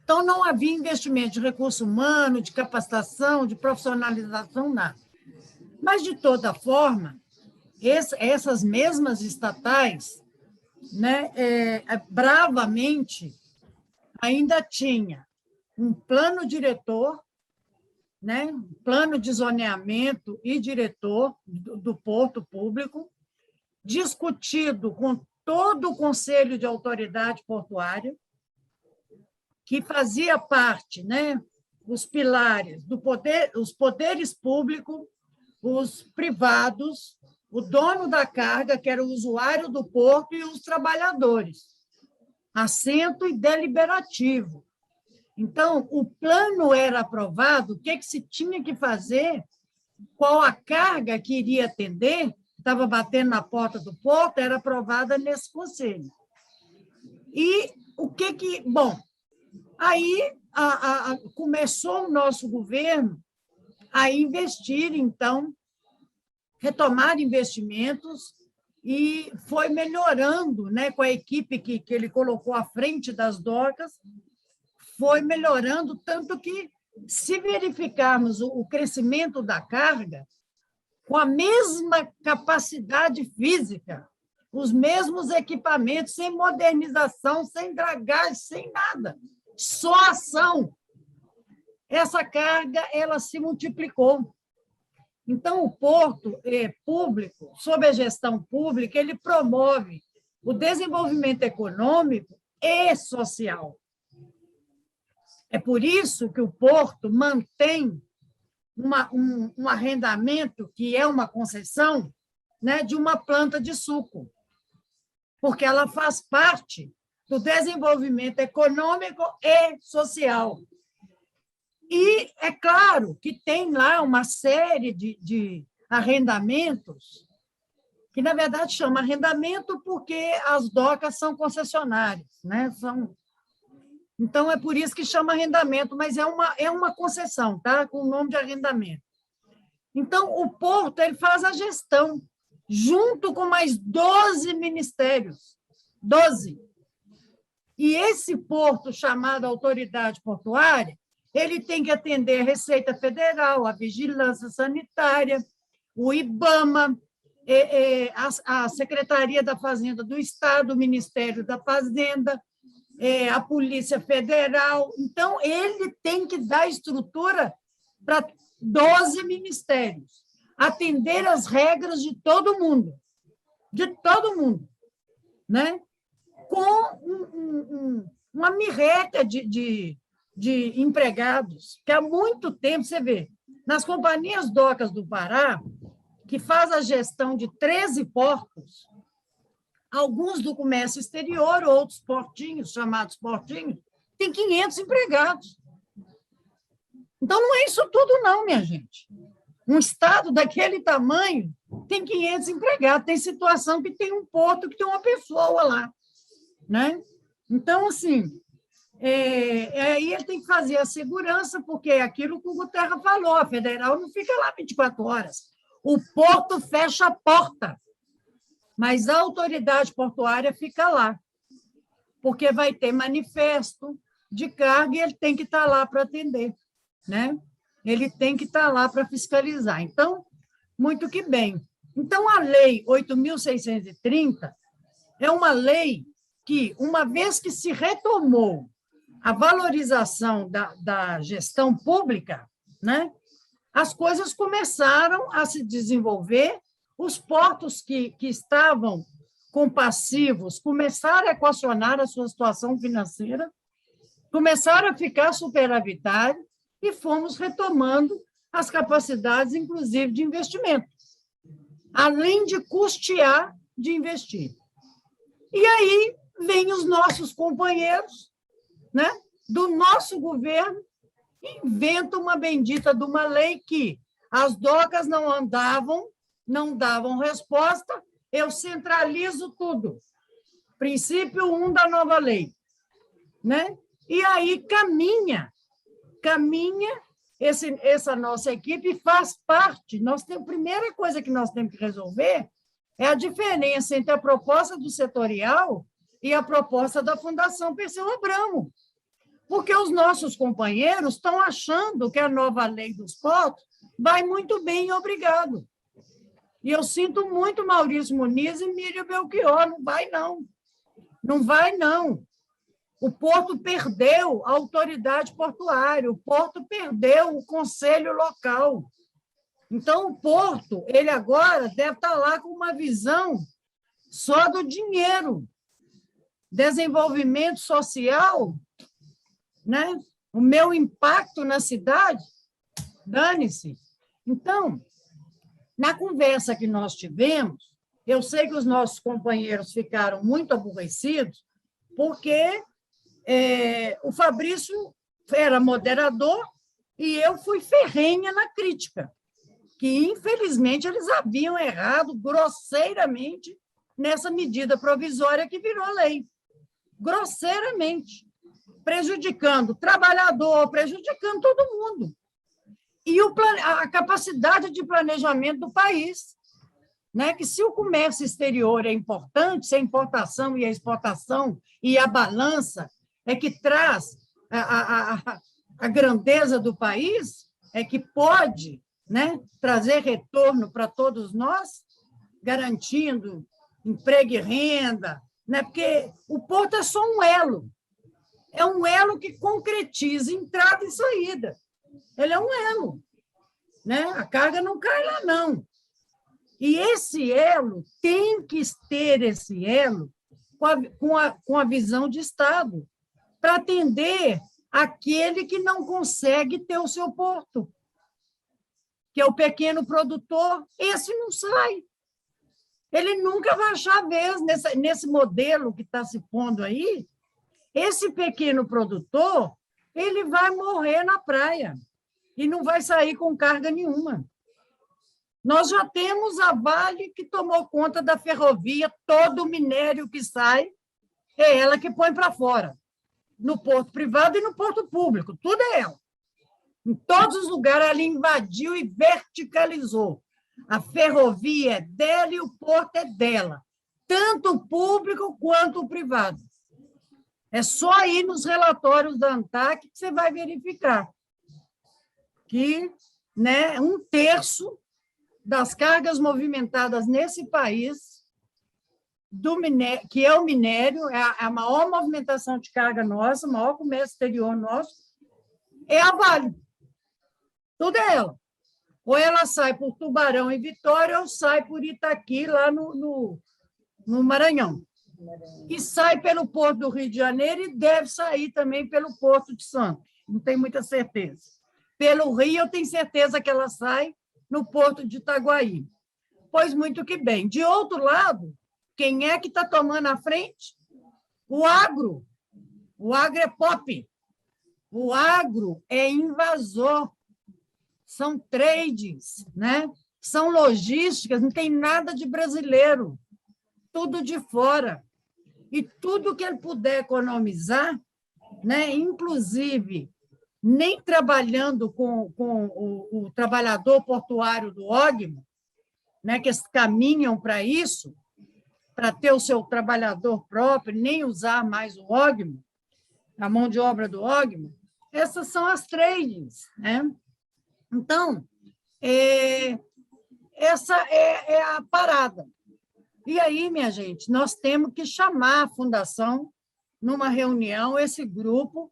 Então, não havia investimento de recurso humano, de capacitação, de profissionalização, nada. Mas, de toda forma, essas mesmas estatais, né, bravamente, ainda tinha um plano diretor, né, um plano de zoneamento e diretor do porto público, discutido com todo o Conselho de Autoridade Portuária, que fazia parte, né, os pilares do poder, os poderes públicos, os privados, o dono da carga, que era o usuário do porto, e os trabalhadores, assento e deliberativo. Então, o plano era aprovado, o que se tinha que fazer, qual a carga que iria atender, estava batendo na porta do porto, era aprovada nesse conselho. E o que... Bom, aí começou o nosso governo a investir, então, retomar investimentos, e foi melhorando, né, com a equipe que ele colocou à frente das docas, foi melhorando, tanto que, se verificarmos o crescimento da carga, com a mesma capacidade física, os mesmos equipamentos, sem modernização, sem dragagem, sem nada, só ação, essa carga ela se multiplicou. Então, o porto público, sob a gestão pública, ele promove o desenvolvimento econômico e social. É por isso que o porto mantém um arrendamento, que é uma concessão, né, de uma planta de suco, porque ela faz parte do desenvolvimento econômico e social. E é claro que tem lá uma série de arrendamentos, que, na verdade, chama arrendamento porque as docas são concessionárias, né? Então, é por isso que chama arrendamento, mas é uma concessão, tá? Com o nome de arrendamento. Então, o porto ele faz a gestão, junto com mais 12 ministérios. 12. E esse porto, chamado Autoridade Portuária, ele tem que atender a Receita Federal, a Vigilância Sanitária, o IBAMA, a Secretaria da Fazenda do Estado, o Ministério da Fazenda, a Polícia Federal. Então, ele tem que dar estrutura para 12 ministérios, atender as regras de todo mundo, né? Com uma mirreca de empregados, que há muito tempo, você vê, nas companhias docas do Pará, que faz a gestão de 13 portos, alguns do comércio exterior, outros portinhos, chamados portinhos, tem 500 empregados. Então, não é isso tudo, não, minha gente. Um estado daquele tamanho tem 500 empregados, tem situação que tem um porto que tem uma pessoa lá, né? Então, assim, aí ele tem que fazer a segurança, porque é aquilo que o Guterra falou, a federal não fica lá 24 horas. O porto fecha a porta, mas a autoridade portuária fica lá, porque vai ter manifesto de carga e ele tem que estar lá para atender, né? Ele tem que estar lá para fiscalizar. Então, muito que bem. Então, a Lei 8.630 é uma lei que, uma vez que se retomou a valorização da gestão pública, né, as coisas começaram a se desenvolver, os portos que estavam com passivos começaram a equacionar a sua situação financeira, começaram a ficar superavitários e fomos retomando as capacidades, inclusive, de investimento, além de custear de investir. E aí vêm os nossos companheiros, né, do nosso governo, inventam uma bendita de uma lei que as docas não andavam, não davam resposta, eu centralizo tudo. Princípio 1 da nova lei. Né? E aí caminha essa nossa equipe faz parte. A primeira coisa que nós temos que resolver é a diferença entre a proposta do setorial e a proposta da Fundação Perseu Abramo. Porque os nossos companheiros estão achando que a nova lei dos portos vai muito bem, obrigado. E eu sinto muito Maurício Muniz e Miriam Belchior, não vai, não. Não vai, não. O Porto perdeu a autoridade portuária, o Porto perdeu o conselho local. Então, o Porto, ele agora deve estar lá com uma visão só do dinheiro. Desenvolvimento social, né? O meu impacto na cidade, dane-se. Então, na conversa que nós tivemos, eu sei que os nossos companheiros ficaram muito aborrecidos, porque o Fabrício era moderador e eu fui ferrenha na crítica, que, infelizmente, eles haviam errado grosseiramente nessa medida provisória que virou lei. Grosseiramente. Prejudicando o trabalhador, prejudicando todo mundo. E a capacidade de planejamento do país. Né? Que se o comércio exterior é importante, se a importação e a exportação e a balança é que traz a grandeza do país, é que pode, né, trazer retorno para todos nós, garantindo emprego e renda, né? Porque o porto é só um elo. É um elo que concretiza entrada e saída. Ele é um elo. Né? A carga não cai lá, não. E esse elo tem que ter esse elo com a visão de Estado, para atender aquele que não consegue ter o seu porto, que é o pequeno produtor. Esse não sai. Ele nunca vai achar vez nesse modelo que está se pondo aí. Esse pequeno produtor, ele vai morrer na praia e não vai sair com carga nenhuma. Nós já temos a Vale que tomou conta da ferrovia, todo o minério que sai, é ela que põe para fora, no porto privado e no porto público, tudo é ela. Em todos os lugares, ela invadiu e verticalizou. A ferrovia é dela e o porto é dela, tanto o público quanto o privado. É só ir nos relatórios da ANTAC que você vai verificar que, né, 1/3 das cargas movimentadas nesse país, que é o minério, é a maior movimentação de carga nossa, o maior comércio exterior nosso, é a Vale. Tudo é ela. Ou ela sai por Tubarão e Vitória, ou sai por Itaqui, lá no Maranhão. E sai pelo Porto do Rio de Janeiro e deve sair também pelo Porto de Santos. Não tenho muita certeza. Pelo Rio, eu tenho certeza que ela sai no Porto de Itaguaí. Pois muito que bem. De outro lado, quem é que está tomando a frente? O agro. O agro é pop. O agro é invasor. São tradings, né? São logísticas, não tem nada de brasileiro. Tudo de fora. E tudo que ele puder economizar, né? Inclusive, nem trabalhando com o trabalhador portuário do ógimo, né? Que caminham para isso, para ter o seu trabalhador próprio, nem usar mais o ógimo, a mão de obra do ógimo, essas são as tradings, né? Então, essa é a parada. E aí, minha gente, nós temos que chamar a Fundação numa reunião, esse grupo,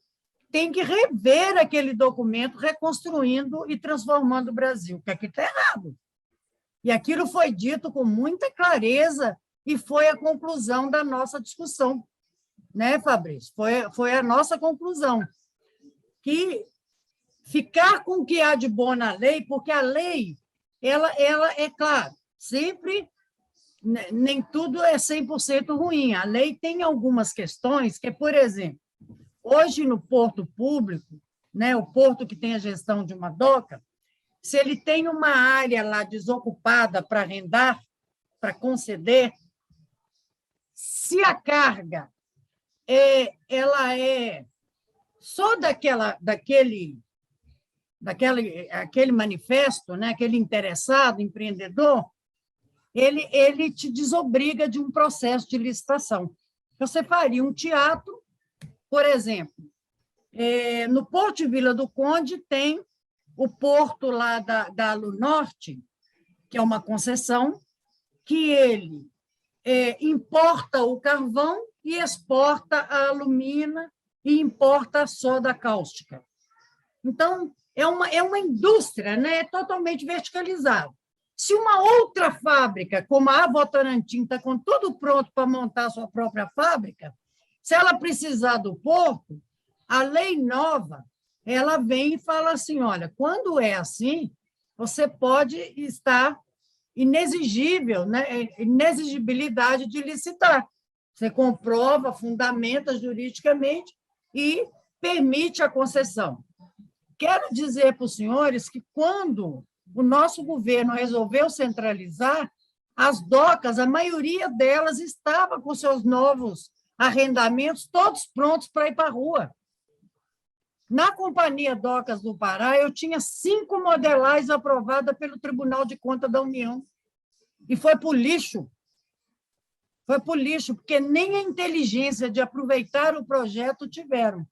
tem que rever aquele documento, reconstruindo e transformando o Brasil, que aqui está errado. E aquilo foi dito com muita clareza e foi a conclusão da nossa discussão, né, Fabrício? Foi a nossa conclusão, que ficar com o que há de bom na lei, porque a lei, ela é claro, sempre, nem tudo é 100% ruim. A lei tem algumas questões que, por exemplo, hoje no porto público, né, o porto que tem a gestão de uma doca, se ele tem uma área lá desocupada para arrendar, para conceder, se a carga ela é só daquele manifesto, né, aquele interessado, empreendedor, ele te desobriga de um processo de licitação. Você faria um teatro, por exemplo, no Porto de Vila do Conde tem o porto lá da Alunorte, que é uma concessão, que ele importa o carvão e exporta a alumina e importa a soda cáustica. Então, é uma indústria, né? Totalmente verticalizada. Se uma outra fábrica, como a Votorantim, está com tudo pronto para montar a sua própria fábrica, se ela precisar do porto, a lei nova, ela vem e fala assim, olha, quando é assim, você pode estar inexigível, né? Inexigibilidade de licitar. Você comprova, fundamenta juridicamente e permite a concessão. Quero dizer para os senhores que, quando o nosso governo resolveu centralizar, as docas, a maioria delas estava com seus novos arrendamentos todos prontos para ir para a rua. Na Companhia Docas do Pará, eu tinha 5 modelagens aprovadas pelo Tribunal de Contas da União. E foi para o lixo. Foi para o lixo, porque nem a inteligência de aproveitar o projeto tiveram.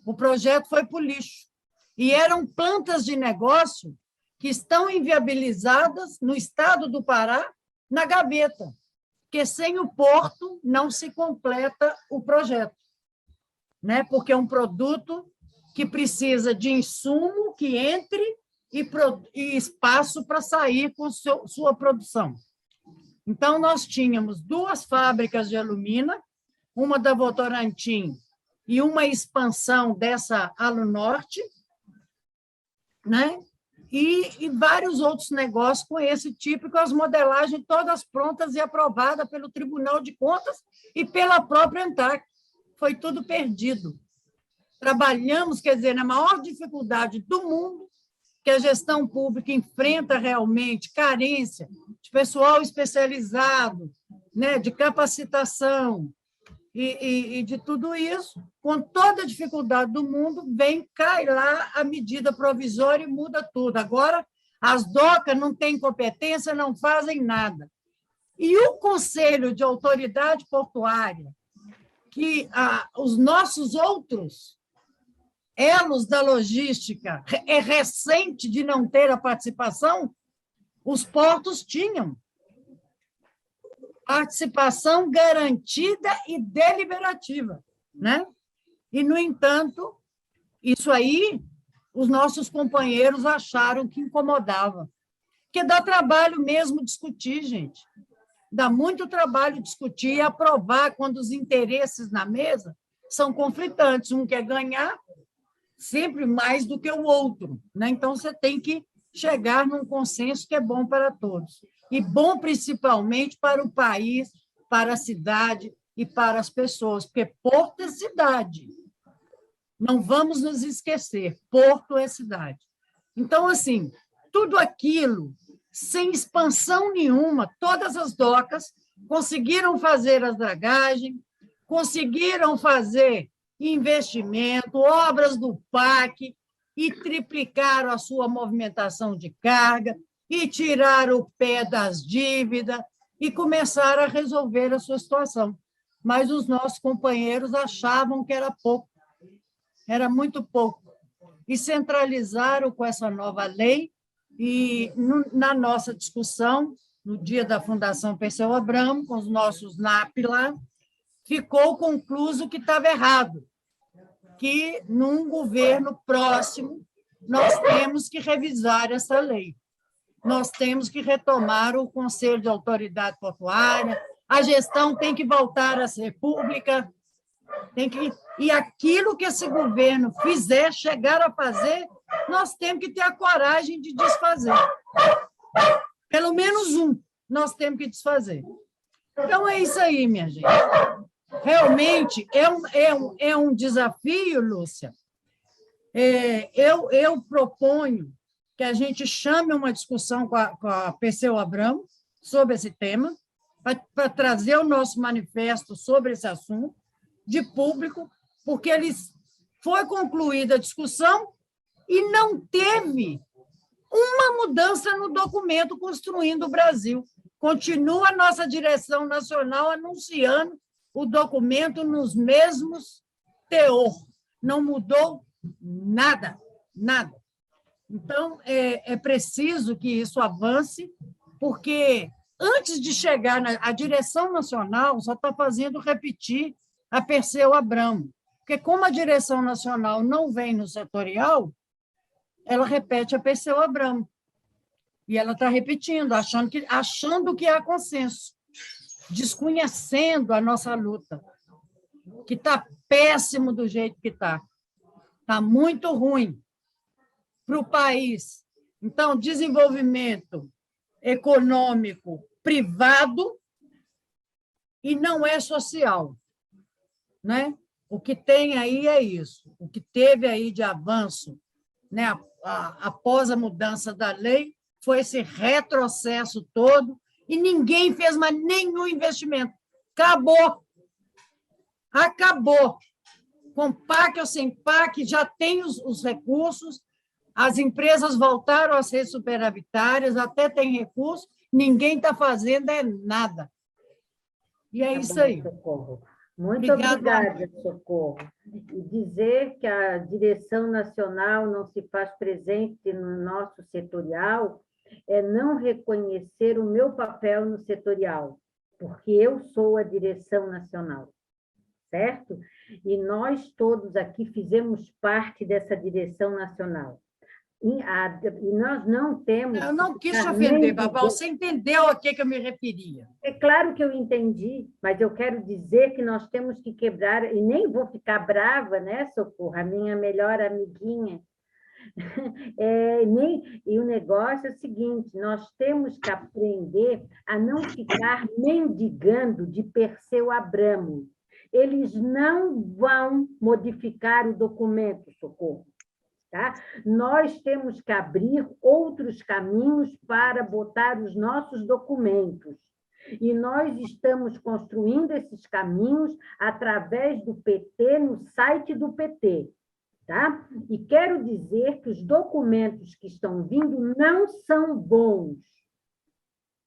O projeto foi para o lixo. E eram plantas de negócio que estão inviabilizadas no estado do Pará, na gaveta, porque sem o porto não se completa o projeto, né? Porque é um produto que precisa de insumo que entre e espaço para sair com sua produção. Então, nós tínhamos 2 fábricas de alumina, uma da Votorantim e uma expansão dessa Alunorte, né? E vários outros negócios com esse tipo, com as modelagens todas prontas e aprovadas pelo Tribunal de Contas e pela própria ANTAC. Foi tudo perdido. Trabalhamos, quer dizer, na maior dificuldade do mundo, que a gestão pública enfrenta realmente carência de pessoal especializado, né, de capacitação e de tudo isso, com toda a dificuldade do mundo, cai lá a medida provisória e muda tudo. Agora, as docas não têm competência, não fazem nada. E o Conselho de Autoridade Portuária, que os nossos outros elos da logística é recente de não ter a participação, os portos tinham participação garantida e deliberativa, né? E, no entanto, isso aí, os nossos companheiros acharam que incomodava, porque dá trabalho mesmo discutir, gente. Dá muito trabalho discutir e aprovar quando os interesses na mesa são conflitantes. Um quer ganhar sempre mais do que o outro, né? Então, você tem que chegar num consenso que é bom para todos. E bom principalmente para o país, para a cidade e para as pessoas, porque porto é cidade. Não vamos nos esquecer, porto é cidade. Então, assim, tudo aquilo, sem expansão nenhuma, todas as docas conseguiram fazer as dragagens, conseguiram fazer investimento, obras do PAC, e triplicaram a sua movimentação de carga, e tiraram o pé das dívidas, e começaram a resolver a sua situação. Mas os nossos companheiros achavam que era pouco, era muito pouco, e centralizaram com essa nova lei, e na nossa discussão, no dia da Fundação Perseu Abramo, com os nossos NAP lá, ficou concluso que estava errado, que, num governo próximo, nós temos que revisar essa lei. Nós temos que retomar o Conselho de Autoridade Portuária, a gestão tem que voltar a ser pública, e aquilo que esse governo fizer, chegar a fazer, nós temos que ter a coragem de desfazer. Pelo menos um, nós temos que desfazer. Então, é isso aí, minha gente. Realmente, é um desafio, Lúcia. Eu proponho que a gente chame uma discussão com a Perseu Abramo sobre esse tema, para trazer o nosso manifesto sobre esse assunto, de público, porque foi concluída a discussão e não teve uma mudança no documento Construindo o Brasil. Continua a nossa direção nacional anunciando o documento nos mesmos teor. Não mudou nada, nada. Então, é preciso que isso avance, porque, antes de chegar a direção nacional, só está fazendo repetir a Perseu Abramo, porque, como a direção nacional não vem no setorial, ela repete a Perseu Abramo. E ela está repetindo, achando que há consenso, desconhecendo a nossa luta, que está péssimo do jeito que está. Está muito ruim para o país. Então, desenvolvimento econômico privado e não é social, né? O que tem aí é isso. O que teve aí de avanço, né, após a mudança da lei, foi esse retrocesso todo e ninguém fez mais nenhum investimento. Acabou. Acabou. Com PAC ou sem PAC, já tem os recursos, as empresas voltaram a ser superavitárias, até tem recurso, ninguém está fazendo nada. E é isso aí. Socorro. Muito obrigada, Socorro. E dizer que a direção nacional não se faz presente no nosso setorial é não reconhecer o meu papel no setorial, porque eu sou a direção nacional, certo? E nós todos aqui fizemos parte dessa direção nacional. E nós não temos... Eu não quis te ofender, Babal, você entendeu a que eu me referia. É claro que eu entendi, mas eu quero dizer que nós temos que quebrar, e nem vou ficar brava, né, Socorro, a minha melhor amiguinha. E o negócio é o seguinte, nós temos que aprender a não ficar mendigando de Perseu Abramo. Eles não vão modificar o documento, Socorro. Tá? Nós temos que abrir outros caminhos para botar os nossos documentos. E nós estamos construindo esses caminhos através do PT, no site do PT. Tá? E quero dizer que os documentos que estão vindo não são bons.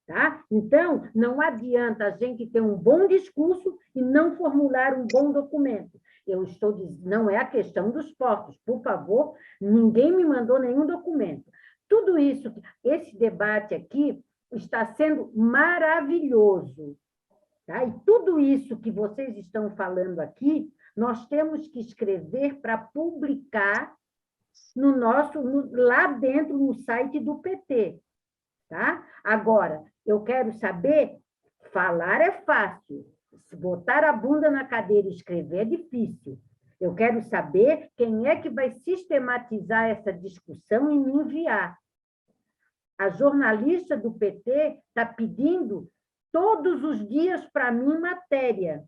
Tá? Então, não adianta a gente ter um bom discurso e não formular um bom documento. Eu estou dizendo, não é a questão dos portos, por favor, ninguém me mandou nenhum documento. Tudo isso, esse debate aqui está sendo maravilhoso. Tá? E tudo isso que vocês estão falando aqui, nós temos que escrever para publicar lá dentro, no site do PT. Tá? Agora, eu quero saber, falar é fácil, botar a bunda na cadeira e escrever é difícil. Eu quero saber quem é que vai sistematizar essa discussão e me enviar. A jornalista do PT está pedindo todos os dias para mim matéria.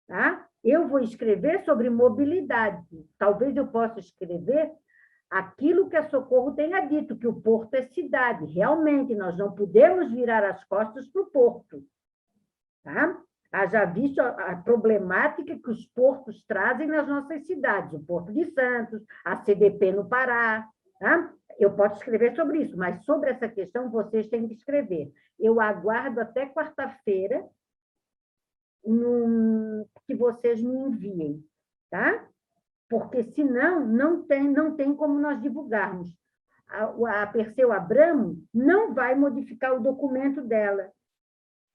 Tá? Eu vou escrever sobre mobilidade. Talvez eu possa escrever aquilo que a Socorro tenha dito, que o porto é cidade. Realmente, nós não podemos virar as costas para o porto. Tá? Haja visto a problemática que os portos trazem nas nossas cidades, o Porto de Santos, a CDP no Pará. Tá? Eu posso escrever sobre isso, mas sobre essa questão vocês têm que escrever. Eu aguardo até quarta-feira que vocês me enviem, tá? Porque, senão, não tem como nós divulgarmos. A Perseu Abramo não vai modificar o documento dela.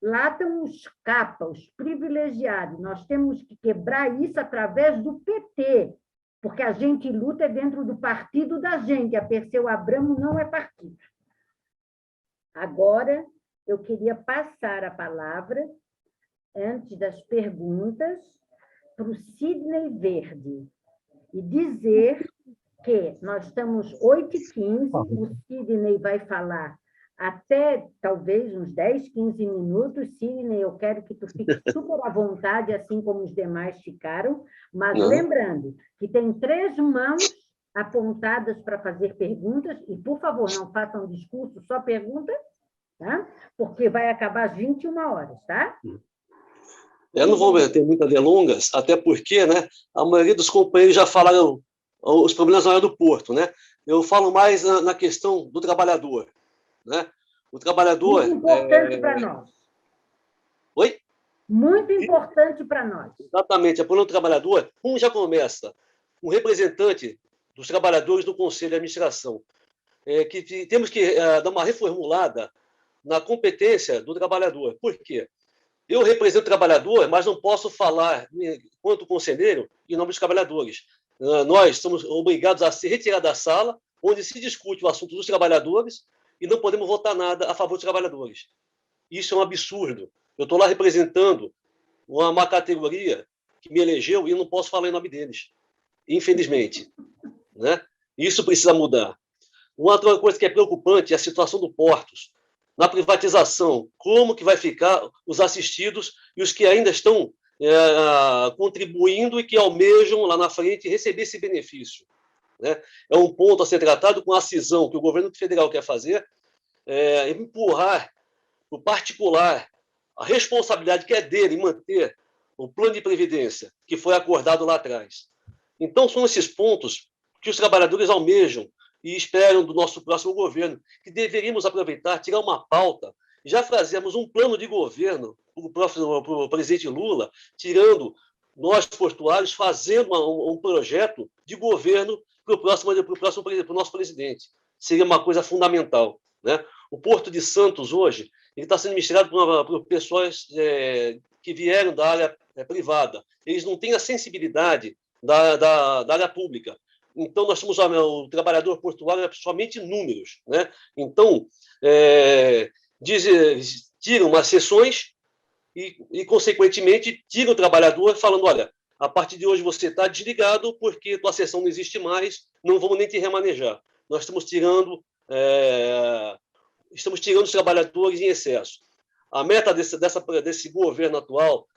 Lá estão os capas, os privilegiados. Nós temos que quebrar isso através do PT, porque a gente luta dentro do partido da gente. A Perseu Abramo não é partido. Agora, eu queria passar a palavra, antes das perguntas, para o Sidney Verde e dizer que nós estamos 8h15, o Sidney vai falar até talvez uns 10, 15 minutos. Sidney, eu quero que tu fique super à vontade, assim como os demais ficaram, mas lembrando que tem 3 mãos apontadas para fazer perguntas, e, por favor, não façam discurso, só pergunta, tá? Porque vai acabar às 21 horas, tá? Eu não vou ter muitas delongas, até porque, né, a maioria dos companheiros já falaram os problemas na área do porto, né? Eu falo mais na questão do trabalhador, né? O trabalhador... Muito importante para nós. Oi? Muito importante para nós. Exatamente. O problema do trabalhador, como já começa, um representante dos trabalhadores do Conselho de Administração, que temos que dar uma reformulada na competência do trabalhador. Por quê? Eu represento o trabalhador, mas não posso falar, enquanto conselheiro, em nome dos trabalhadores. Nós somos obrigados a se retirar da sala, onde se discute o assunto dos trabalhadores, e não podemos votar nada a favor dos trabalhadores. Isso é um absurdo. Eu estou lá representando uma categoria que me elegeu e eu não posso falar em nome deles, infelizmente, né? Isso precisa mudar. Uma outra coisa que é preocupante é a situação do Portos. Na privatização, como que vai ficar os assistidos e os que ainda estão contribuindo e que almejam lá na frente receber esse benefício, né? É um ponto a ser tratado com a cisão que o governo federal quer fazer, empurrar para o particular a responsabilidade que é dele em manter o plano de previdência que foi acordado lá atrás. Então, são esses pontos que os trabalhadores almejam e esperam do nosso próximo governo, que deveríamos aproveitar, tirar uma pauta, já fazemos um plano de governo para o presidente Lula, tirando nós, portuários, fazendo um projeto de governo para o nosso presidente. Seria uma coisa fundamental, né? O Porto de Santos, hoje, ele está sendo administrado por pessoas que vieram da área privada. Eles não têm a sensibilidade da área pública. Então, nós somos o trabalhador portuário é somente números, né? Então, tiram umas sessões e, consequentemente, tiram o trabalhador falando, olha, a partir de hoje você está desligado porque tua sessão não existe mais, não vamos nem te remanejar. Nós estamos tirando os trabalhadores em excesso. A meta desse governo atual,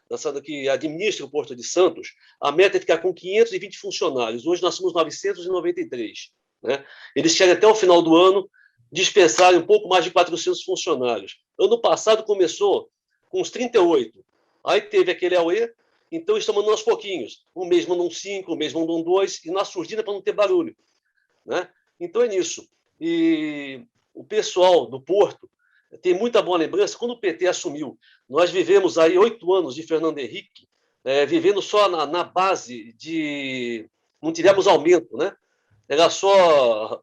que administra o Porto de Santos, a meta é ficar com 520 funcionários. Hoje nós somos 993. Né? Eles querem, até o final do ano, dispensarem um pouco mais de 400 funcionários. Ano passado começou com uns 38. Aí teve aquele AUE, então estamos mandando aos pouquinhos. Um mês mandam 5, um mês mandam 2, e na surdina para não ter barulho. Né? Então é nisso. E o pessoal do Porto tem muita boa lembrança. Quando o PT assumiu, nós vivemos aí 8 anos de Fernando Henrique, vivendo só na base de... Não tivemos aumento, né? Era só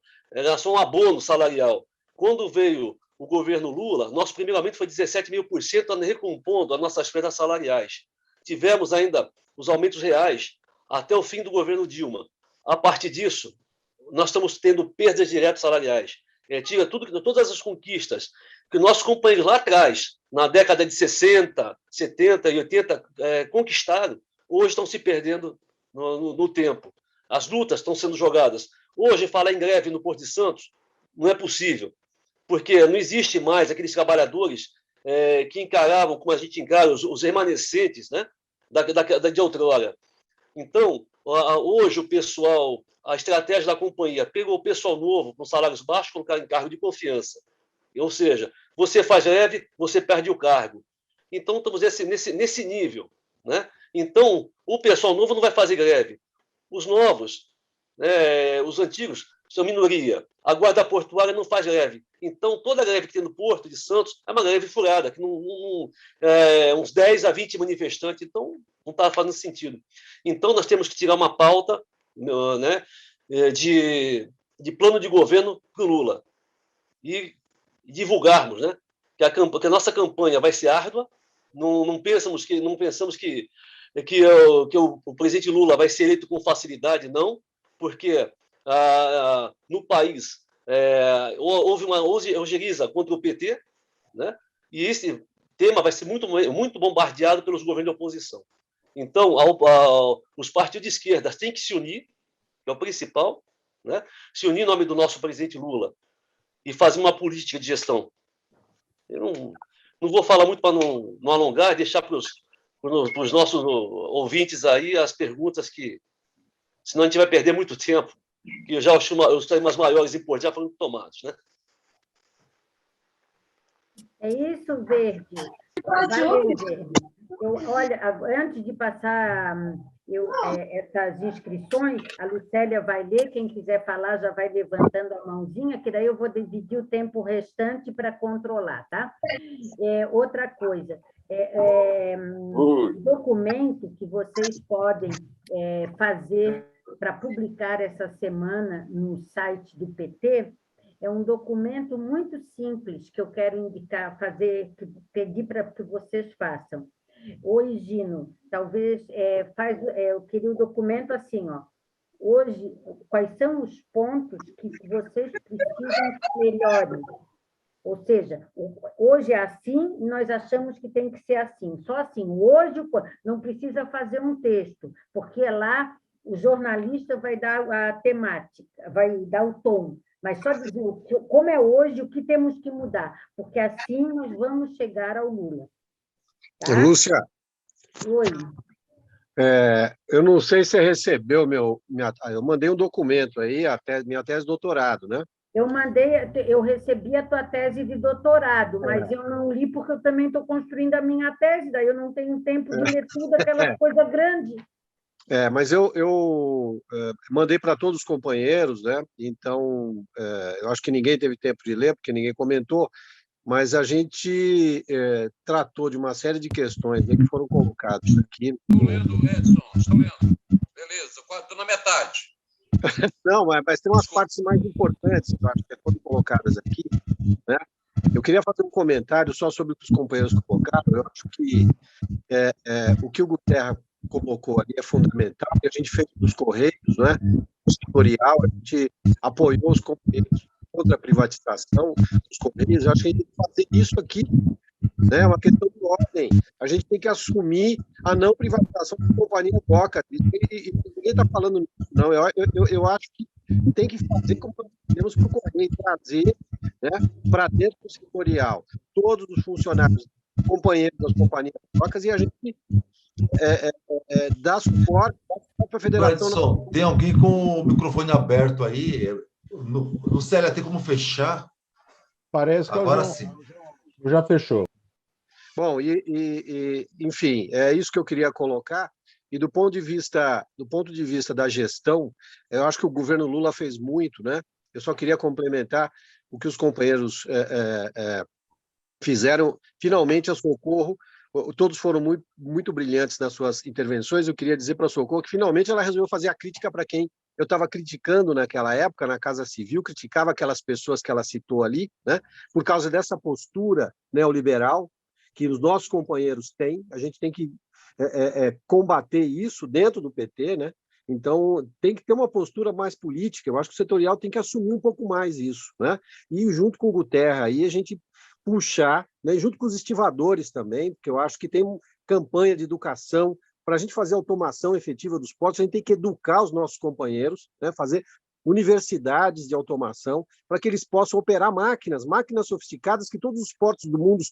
um abono salarial. Quando veio o governo Lula, nosso primeiro aumento foi 17.000%, recompondo as nossas perdas salariais. Tivemos ainda os aumentos reais até o fim do governo Dilma. A partir disso, nós estamos tendo perdas diretas salariais. Tira todas as conquistas que nossos companheiros lá atrás, na década de 60, 70 e 80, conquistaram, hoje estão se perdendo no tempo. As lutas estão sendo jogadas. Hoje, falar em greve no Porto de Santos não é possível, porque não existe mais aqueles trabalhadores que encaravam, como a gente encara, os remanescentes, né, de outrora. Então, hoje o pessoal, a estratégia da companhia, pegou o pessoal novo com salários baixos, colocar em cargo de confiança. Ou seja, você faz greve, você perde o cargo. Então, estamos nesse nível. Né? Então, o pessoal novo não vai fazer greve. Os novos, os antigos, são minoria. A guarda portuária não faz greve. Então, toda a greve que tem no Porto de Santos é uma greve furada, que uns 10 a 20 manifestantes, então não está fazendo sentido. Então, nós temos que tirar uma pauta, né, de plano de governo para o Lula e divulgarmos, né, que a nossa campanha vai ser árdua. Não pensamos que o presidente Lula vai ser eleito com facilidade, não, porque no país houve uma ojeriza contra o PT, né? E esse tema vai ser muito, muito bombardeado pelos governos de oposição. Então, os partidos de esquerda têm que se unir, que é o principal, né? Se unir em nome do nosso presidente Lula e fazer uma política de gestão. Eu não vou falar muito para não alongar, deixar para os nossos ouvintes aí as perguntas que, senão a gente vai perder muito tempo, que já os temas maiores e importantes já foram tomados, né? É isso, Verde. Valeu, Verde. Olha, antes de passar essas inscrições, a Lucélia vai ler, quem quiser falar já vai levantando a mãozinha, que daí eu vou dividir o tempo restante para controlar, tá? Outra coisa, documento que vocês podem fazer para publicar essa semana no site do PT, é um documento muito simples que eu quero indicar, pedir para que vocês façam. Oi, Gino, talvez eu queria o documento assim, ó. Hoje, quais são os pontos que vocês precisam que melhorem? Ou seja, hoje é assim e nós achamos que tem que ser assim. Só assim, hoje não precisa fazer um texto, porque lá o jornalista vai dar a temática, vai dar o tom. Mas só dizer como é hoje, o que temos que mudar, porque assim nós vamos chegar ao Lula. Tá? Lúcia, Oi. Eu não sei se você recebeu eu mandei um documento aí, minha tese de doutorado, né? Eu recebi a tua tese de doutorado, mas eu não li porque eu também estou construindo a minha tese, daí eu não tenho tempo de ler tudo, aquela coisa grande. Mas eu mandei para todos os companheiros, né? Então, eu acho que ninguém teve tempo de ler, porque ninguém comentou, mas a gente tratou de uma série de questões, né, que foram colocadas aqui. Estou lendo, Edson, estou lendo. Beleza, estou na metade. Não, mas tem umas partes mais importantes, que eu acho que foram colocadas aqui, né? Eu queria fazer um comentário só sobre o que os companheiros colocaram. Eu acho que o que o Guterra colocou ali é fundamental, e a gente fez dos Correios, né? O setorial, a gente apoiou os companheiros contra a privatização dos Correios. Eu acho que a gente tem que fazer isso aqui, né? É uma questão de ordem. A gente tem que assumir a não privatização da companhia Boca. E ninguém está falando nisso, não. Eu acho que tem que fazer como temos para o Correio, trazer, né, para dentro do setorial todos os funcionários, companheiros das companhias Bocas, e a gente dá suporte para a federação. Edson, tem alguém com o microfone aberto aí? Lucélia, tem como fechar? Parece que agora sim. Já fechou. Bom, enfim, é isso que eu queria colocar. E do ponto de vista da gestão, eu acho que o governo Lula fez muito, né? Eu só queria complementar o que os companheiros fizeram. Finalmente, a Socorro, todos foram muito, muito brilhantes nas suas intervenções. Eu queria dizer para a Socorro que finalmente ela resolveu fazer a crítica para quem eu estava criticando naquela época, na Casa Civil, criticava aquelas pessoas que ela citou ali, né? Por causa dessa postura neoliberal que os nossos companheiros têm. A gente tem que combater isso dentro do PT, né? Então, tem que ter uma postura mais política. Eu acho que o setorial tem que assumir um pouco mais isso, né? E junto com o Guterra, aí a gente puxar, né? Junto com os estivadores também, porque eu acho que tem campanha de educação. Para a gente fazer a automação efetiva dos portos, a gente tem que educar os nossos companheiros, né? Fazer universidades de automação, para que eles possam operar máquinas sofisticadas que todos os portos do mundo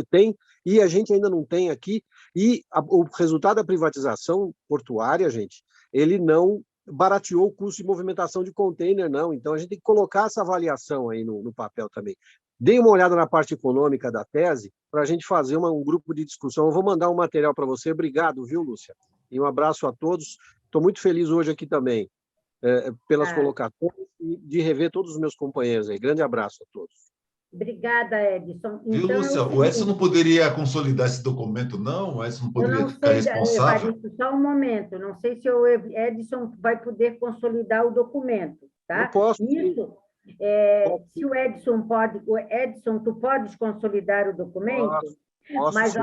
têm, e a gente ainda não tem aqui. E o resultado da privatização portuária, gente, ele não barateou o custo de movimentação de container, não. Então, a gente tem que colocar essa avaliação aí no papel também. Dê uma olhada na parte econômica da tese para a gente fazer um grupo de discussão. Eu vou mandar um material para você. Obrigado, viu, Lúcia? E um abraço a todos. Estou muito feliz hoje aqui também pelas colocações e de rever todos os meus companheiros aí. Grande abraço a todos. Obrigada, Edson. Viu, Lúcia? O Edson não poderia consolidar esse documento, não? O Edson não poderia ficar responsável? Evaristo, só um momento. Não sei se o Edson vai poder consolidar o documento. Tá? Eu posso. Isso, Se o Edson pode... Edson, tu podes consolidar o documento? Posso, Mas sim.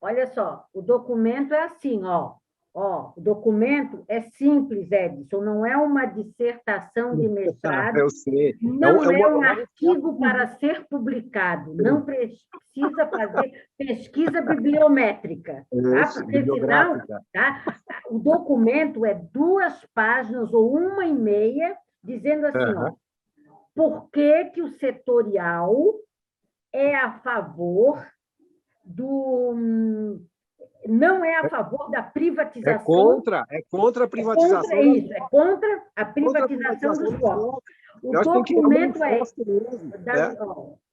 olha só, o documento é assim, ó. Ó, o documento é simples, Edson, não é uma dissertação de mestrado, Eu sei. não é um artigo para ser publicado, não precisa fazer pesquisa bibliométrica, tá? Porque, afinal, tá? O documento é 2 páginas ou 1,5, dizendo assim, ó, por que que o setorial é a favor do... Não é a favor da privatização. É contra a privatização. É contra a privatização dos portos. O documento é...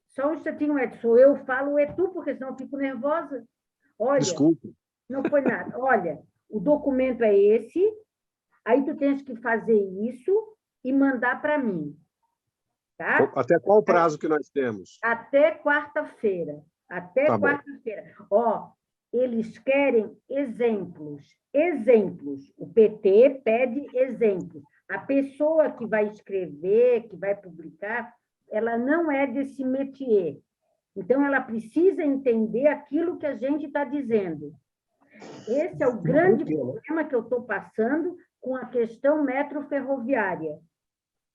Só um instantinho, Edson. Eu falo tu, porque senão eu fico nervosa. Olha, desculpe. Não foi nada. Olha, o documento é esse, aí tu tens que fazer isso e mandar para mim. Tá? Até qual o prazo que nós temos? Até quarta-feira. Até quarta-feira. Ó, eles querem exemplos. Exemplos. O PT pede exemplos. A pessoa que vai escrever, que vai publicar, ela não é desse métier. Então, ela precisa entender aquilo que a gente está dizendo. Esse é o grande problema que eu estou passando com a questão metroferroviária.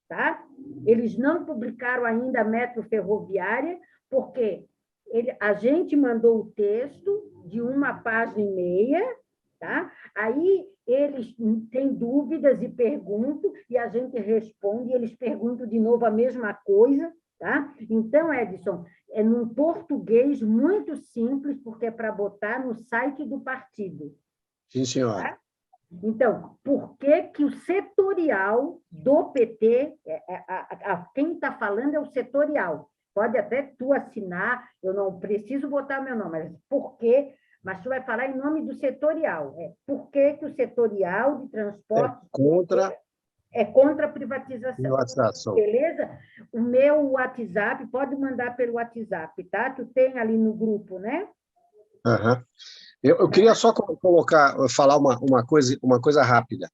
Tá? Eles não publicaram ainda a metroferroviária, porque a gente mandou o texto de 1,5 páginas, tá? Aí eles têm dúvidas e perguntam, e a gente responde, e eles perguntam de novo a mesma coisa, tá? Então, Edson, é num português muito simples, porque é para botar no site do partido. Sim, senhora. Tá? Então, por que que o setorial do PT, quem está falando é o setorial, pode até tu assinar, eu não preciso botar meu nome, mas por quê? Mas tu vai falar em nome do setorial. Por que que o setorial de transporte é contra a privatização? Beleza? O meu WhatsApp, pode mandar pelo WhatsApp, tá? Tu tem ali no grupo, né? Uhum. Eu queria só falar uma coisa rápida.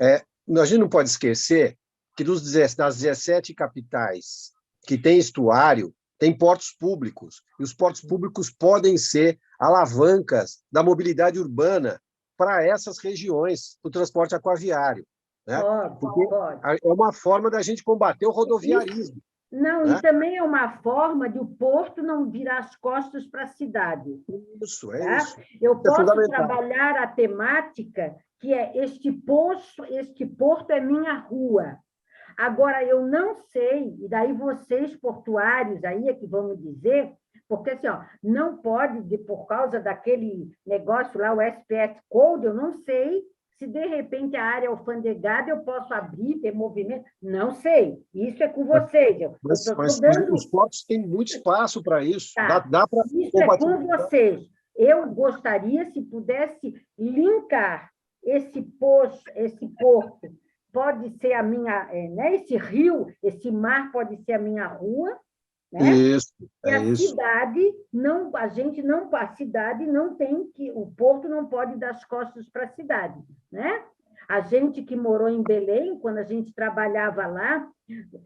A gente não pode esquecer que das 17 capitais que tem estuário, tem portos públicos, e os portos públicos podem ser alavancas da mobilidade urbana para essas regiões, do transporte aquaviário. Né? Porque é uma forma da gente combater o rodoviarismo. Não, né? E também é uma forma de o porto não virar as costas para a cidade. Isso, tá? Isso. Eu posso trabalhar a temática que é este porto é minha rua. Agora, eu não sei, e daí vocês, portuários, aí é que vão me dizer, porque assim, ó, não pode, por causa daquele negócio lá, o SPS Code, eu não sei se, de repente, a área alfandegada eu posso abrir, ter movimento, não sei. Isso é com vocês. Mas os portos têm muito espaço para isso. Tá. Dá para isso é com vocês. Eu gostaria, se pudesse, linkar esse porto, pode ser a minha, né? Esse rio, esse mar pode ser a minha rua, né? Isso, e a cidade não, a cidade não tem que, o porto não pode dar as costas para a cidade, né? A gente que morou em Belém, quando a gente trabalhava lá,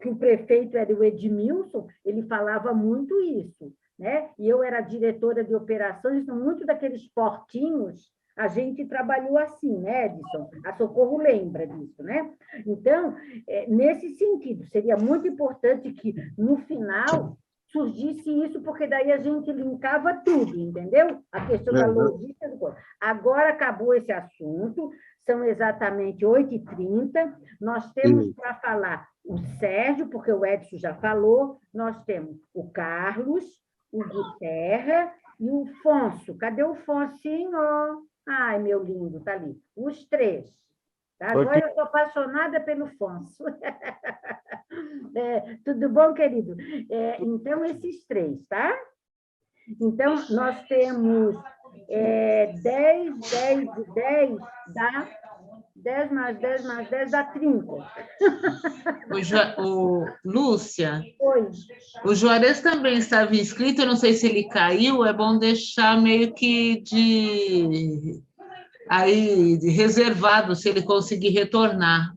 que o prefeito era o Edmilson, ele falava muito isso, né? E eu era diretora de operações, então, muito daqueles portinhos a gente trabalhou assim, né, Edson? A Socorro lembra disso, né? Então, nesse sentido, seria muito importante que, no final, surgisse isso, porque daí a gente linkava tudo, entendeu? A questão da logística. Agora acabou esse assunto, são exatamente 8h30, nós temos para falar o Sérgio, porque o Edson já falou, nós temos o Carlos, o Guterra e o Fonso. Cadê o Fonsinho? Ai, meu lindo, tá ali. Os 3. Tá? Agora eu estou apaixonada pelo Fonso. Tudo bom, querido? Então, esses 3, tá? Então, nós temos 10 dá 10 mais 10 mais 10 dá 30. Lúcia, Oi. O Juarez também estava inscrito, eu não sei se ele caiu, é bom deixar meio que de reservado, se ele conseguir retornar.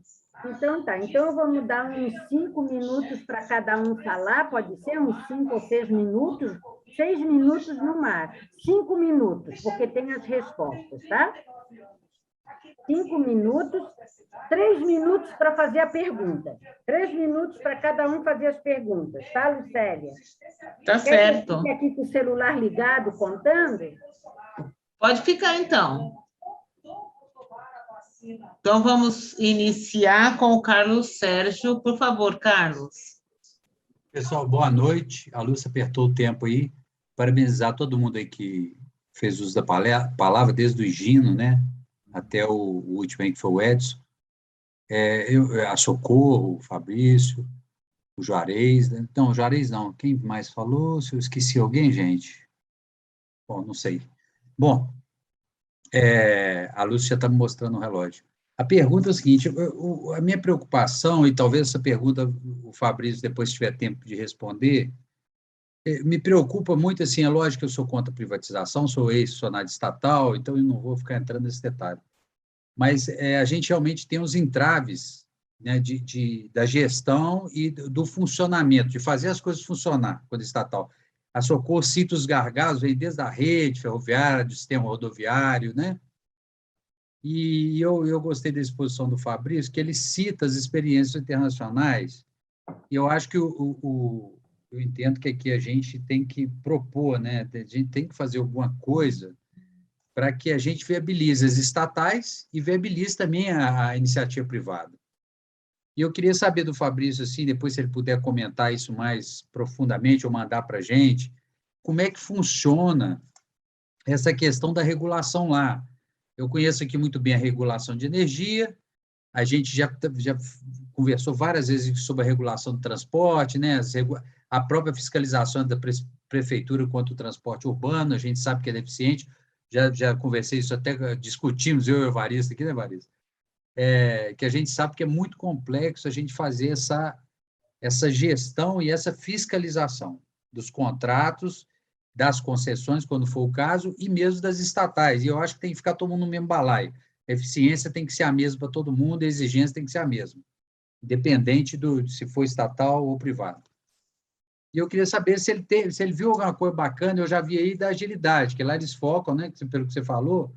Então tá, então eu vou mudar uns 5 minutos para cada um falar, pode ser uns 5 ou 6 minutos? 6 minutos no máximo, 5 minutos, porque tem as respostas, tá? 5 minutos, 3 minutos para fazer a pergunta. 3 minutos para cada um fazer as perguntas, tá, Lucélia? Tá certo. Fica aqui com o celular ligado, contando? Pode ficar, então. Então, vamos iniciar com o Carlos Sérgio. Por favor, Carlos. Pessoal, boa noite. A Lúcia apertou o tempo aí. Parabenizar todo mundo aí que fez uso da palavra, desde o Gino, né, até o último aí, que foi o Edson. A Socorro, o Fabrício, o Juarez. Né? Não, o Juarez não. Quem mais falou? Se eu esqueci alguém, gente? Bom, não sei. Bom, a Lúcia já está me mostrando o relógio. A pergunta é o seguinte, a minha preocupação, e talvez essa pergunta o Fabrício, depois tiver tempo de responder, me preocupa muito, assim, é lógico que eu sou contra a privatização, sou ex-funcionário estatal, então eu não vou ficar entrando nesse detalhe. Mas a gente realmente tem os entraves, né, da gestão e do funcionamento, de fazer as coisas funcionar quando estatal. A Socorro cita os gargalos aí desde a rede ferroviária, do sistema rodoviário, né? E eu gostei da exposição do Fabrício, que ele cita as experiências internacionais, e eu acho que eu entendo que aqui a gente tem que propor, né? A gente tem que fazer alguma coisa para que a gente viabilize as estatais e viabilize também a iniciativa privada. E eu queria saber do Fabrício, assim, depois se ele puder comentar isso mais profundamente ou mandar para a gente, como é que funciona essa questão da regulação lá. Eu conheço aqui muito bem a regulação de energia, a gente já conversou várias vezes sobre a regulação do transporte, né? A própria fiscalização da prefeitura quanto ao transporte urbano, a gente sabe que é deficiente, já conversei isso, até discutimos, eu e o Evaristo aqui, né, Evaristo? Que a gente sabe que é muito complexo a gente fazer essa gestão e essa fiscalização dos contratos, das concessões, quando for o caso, e mesmo das estatais. E eu acho que tem que ficar todo mundo no mesmo balaio. A eficiência tem que ser a mesma para todo mundo, a exigência tem que ser a mesma, independente se for estatal ou privado. E eu queria saber se ele viu alguma coisa bacana, eu já vi aí da agilidade, que lá eles focam, né, pelo que você falou,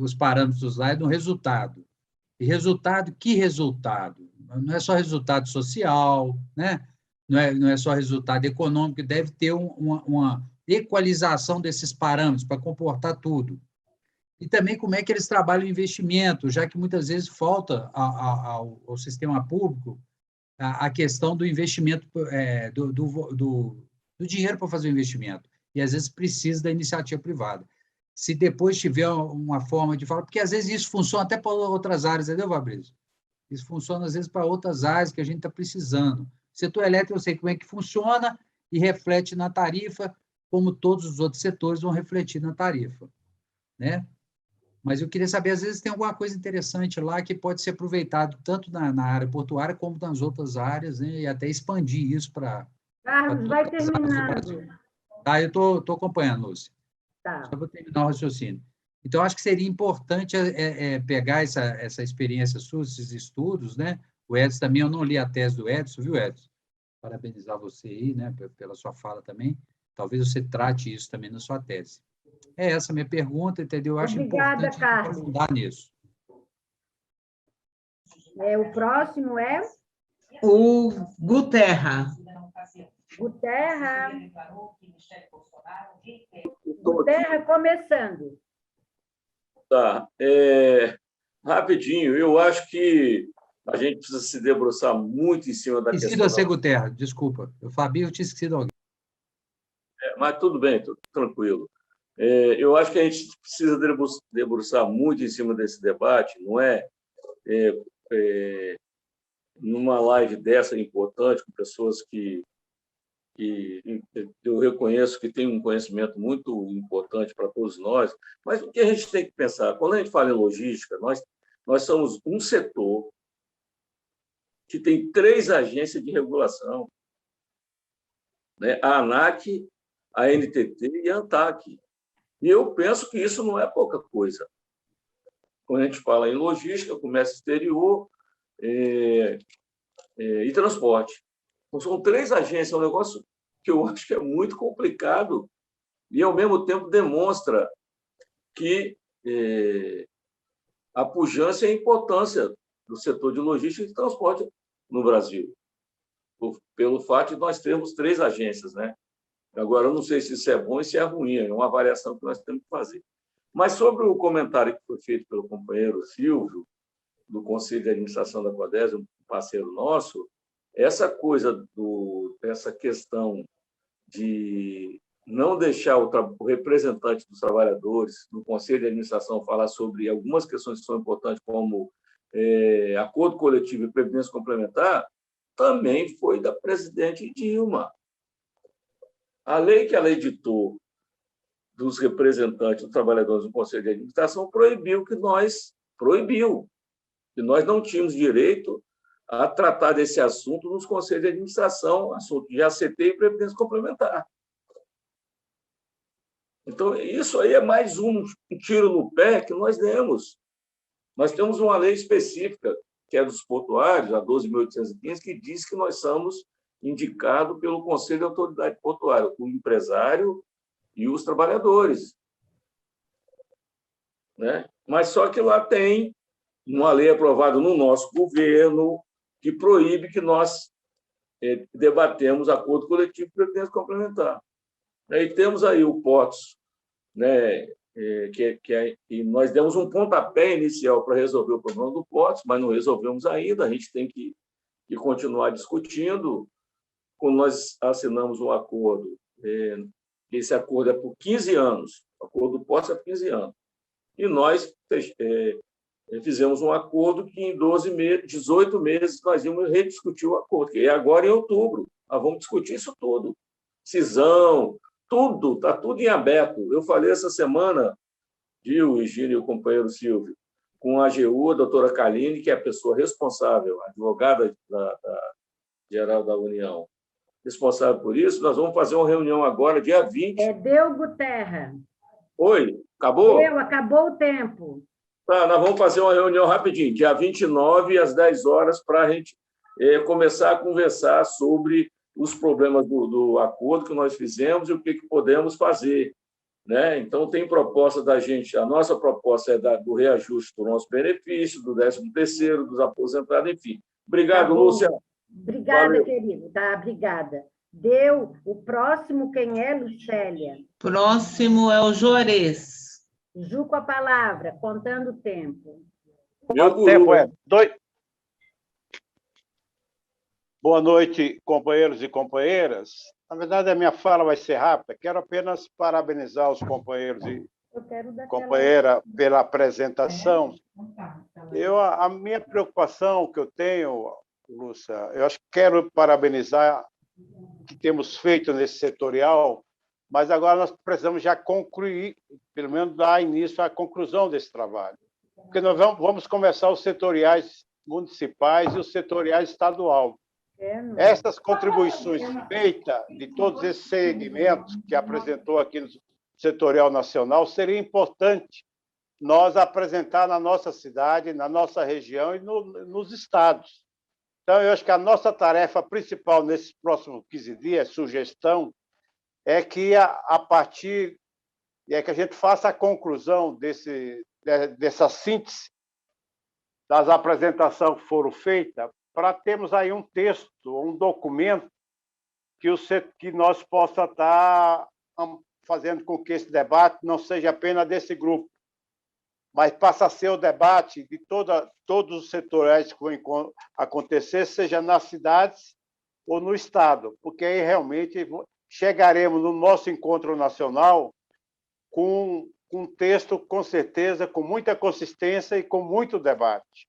os parâmetros lá é no resultado. E resultado, que resultado? Não é só resultado social, né? Não é só resultado econômico, deve ter uma equalização desses parâmetros para comportar tudo. E também como é que eles trabalham o investimento, já que muitas vezes falta ao sistema público a questão do investimento, do dinheiro para fazer o investimento. E, às vezes, precisa da iniciativa privada. Se depois tiver uma forma de falar, porque, às vezes, isso funciona até para outras áreas, entendeu, Fabrício? Isso funciona, às vezes, para outras áreas que a gente está precisando. Setor elétrico, eu sei como é que funciona e reflete na tarifa, como todos os outros setores vão refletir na tarifa, né? Mas eu queria saber, às vezes, tem alguma coisa interessante lá que pode ser aproveitado tanto na área portuária como nas outras áreas, né? E até expandir isso para... Carlos, vai terminando. Tá, eu estou acompanhando, Lúcia. Tá. Só vou terminar o raciocínio. Então, acho que seria importante pegar essa experiência sua, esses estudos, né? O Edson também, eu não li a tese do Edson, viu, Edson? Parabenizar você aí, né, pela sua fala também. Talvez você trate isso também na sua tese. É essa a minha pergunta, entendeu? Eu acho importante aprofundar nisso. O próximo é? O Guterra. Guterra. Guterra começando. Tá. Rapidinho, eu acho que a gente precisa se debruçar muito em cima da questão. Esqueci você, Guterra, desculpa. O Fabio, eu tinha esquecido alguém. Mas tudo bem, tudo tranquilo. Eu acho que a gente precisa debruçar muito em cima desse debate, não é numa live dessa importante, com pessoas que eu reconheço que têm um conhecimento muito importante para todos nós, mas o que a gente tem que pensar? Quando a gente fala em logística, nós somos um setor que tem 3 agências de regulação, né? A ANAC, a NTT e a ANTAC. E eu penso que isso não é pouca coisa. Quando a gente fala em logística, comércio exterior, e transporte. Então, são 3 agências, é um negócio que eu acho que é muito complicado e, ao mesmo tempo, demonstra que a pujança e a importância do setor de logística e de transporte no Brasil, pelo fato de nós termos 3 agências, né? Agora, eu não sei se isso é bom e se é ruim, é uma avaliação que nós temos que fazer. Mas sobre o comentário que foi feito pelo companheiro Silvio, do Conselho de Administração da Codese, um parceiro nosso, essa questão de não deixar o representante dos trabalhadores no Conselho de Administração falar sobre algumas questões que são importantes, como acordo coletivo e previdência complementar, também foi da presidente Dilma. A lei que ela editou dos representantes dos trabalhadores do Conselho de Administração proibiu que nós não tínhamos direito a tratar desse assunto nos conselhos de administração, assunto de ACT e previdência complementar. Então, isso aí é mais um tiro no pé que nós demos. Nós temos uma lei específica, que é dos portuários, a 12.815, que diz que nós somos indicados pelo Conselho de Autoridade Portuária, o empresário e os trabalhadores. Né? Mas só que lá tem uma lei aprovada no nosso governo que proíbe que nós debatemos acordo coletivo e previdência complementar. E temos aí o POTS, né, e nós demos um pontapé inicial para resolver o problema do POTS, mas não resolvemos ainda, a gente tem que continuar discutindo. Quando nós assinamos um acordo, esse acordo é por 15 anos, o acordo do POTS é por 15 anos, e nós fizemos um acordo que em 18 meses nós íamos rediscutir o acordo, que é agora em outubro. Nós vamos discutir isso tudo. Cisão, tudo, está tudo em aberto. Eu falei essa semana, o Higino e o companheiro Silvio, com a AGU, a doutora Kaline, que é a pessoa responsável, a advogada geral da União, responsável por isso. Nós vamos fazer uma reunião agora, dia 20. Deu, Guterra. Oi, acabou? Acabou o tempo. Tá, nós vamos fazer uma reunião rapidinho, dia 29, às 10 horas, para a gente começar a conversar sobre os problemas do acordo que nós fizemos e o que podemos fazer. Né? Então, tem proposta da gente, a nossa proposta é do reajuste do nosso benefício, do 13º, dos aposentados, enfim. Obrigado, Lúcia. Obrigada, Valeu. querido. Tá, obrigada. Deu. O próximo quem é, Lucélia? Próximo é o Juarez. Ju com a palavra, contando o tempo. Meu tempo é 2. Boa noite, companheiros e companheiras. Na verdade, a minha fala vai ser rápida. Quero apenas parabenizar os companheiros e companheira pela apresentação. A minha preocupação que eu tenho, Lúcia, eu acho que quero parabenizar o que temos feito nesse setorial, mas agora nós precisamos já concluir, pelo menos dar início à conclusão desse trabalho. Porque nós vamos começar os setoriais municipais e os setoriais estadual. Essas contribuições feitas de todos esses segmentos que apresentou aqui no setorial nacional, seria importante nós apresentar na nossa cidade, na nossa região e nos estados. Então, eu acho que a nossa tarefa principal nesses próximos 15 dias, sugestão, é que a partir que a gente faça a conclusão dessa síntese das apresentações que foram feitas, para termos aí um texto, um documento que nós possa estar fazendo com que esse debate não seja apenas desse grupo, mas passe a ser o debate de todos os setores que vão acontecer, seja nas cidades ou no Estado, porque aí realmente chegaremos no nosso encontro nacional com um texto, com certeza, com muita consistência e com muito debate.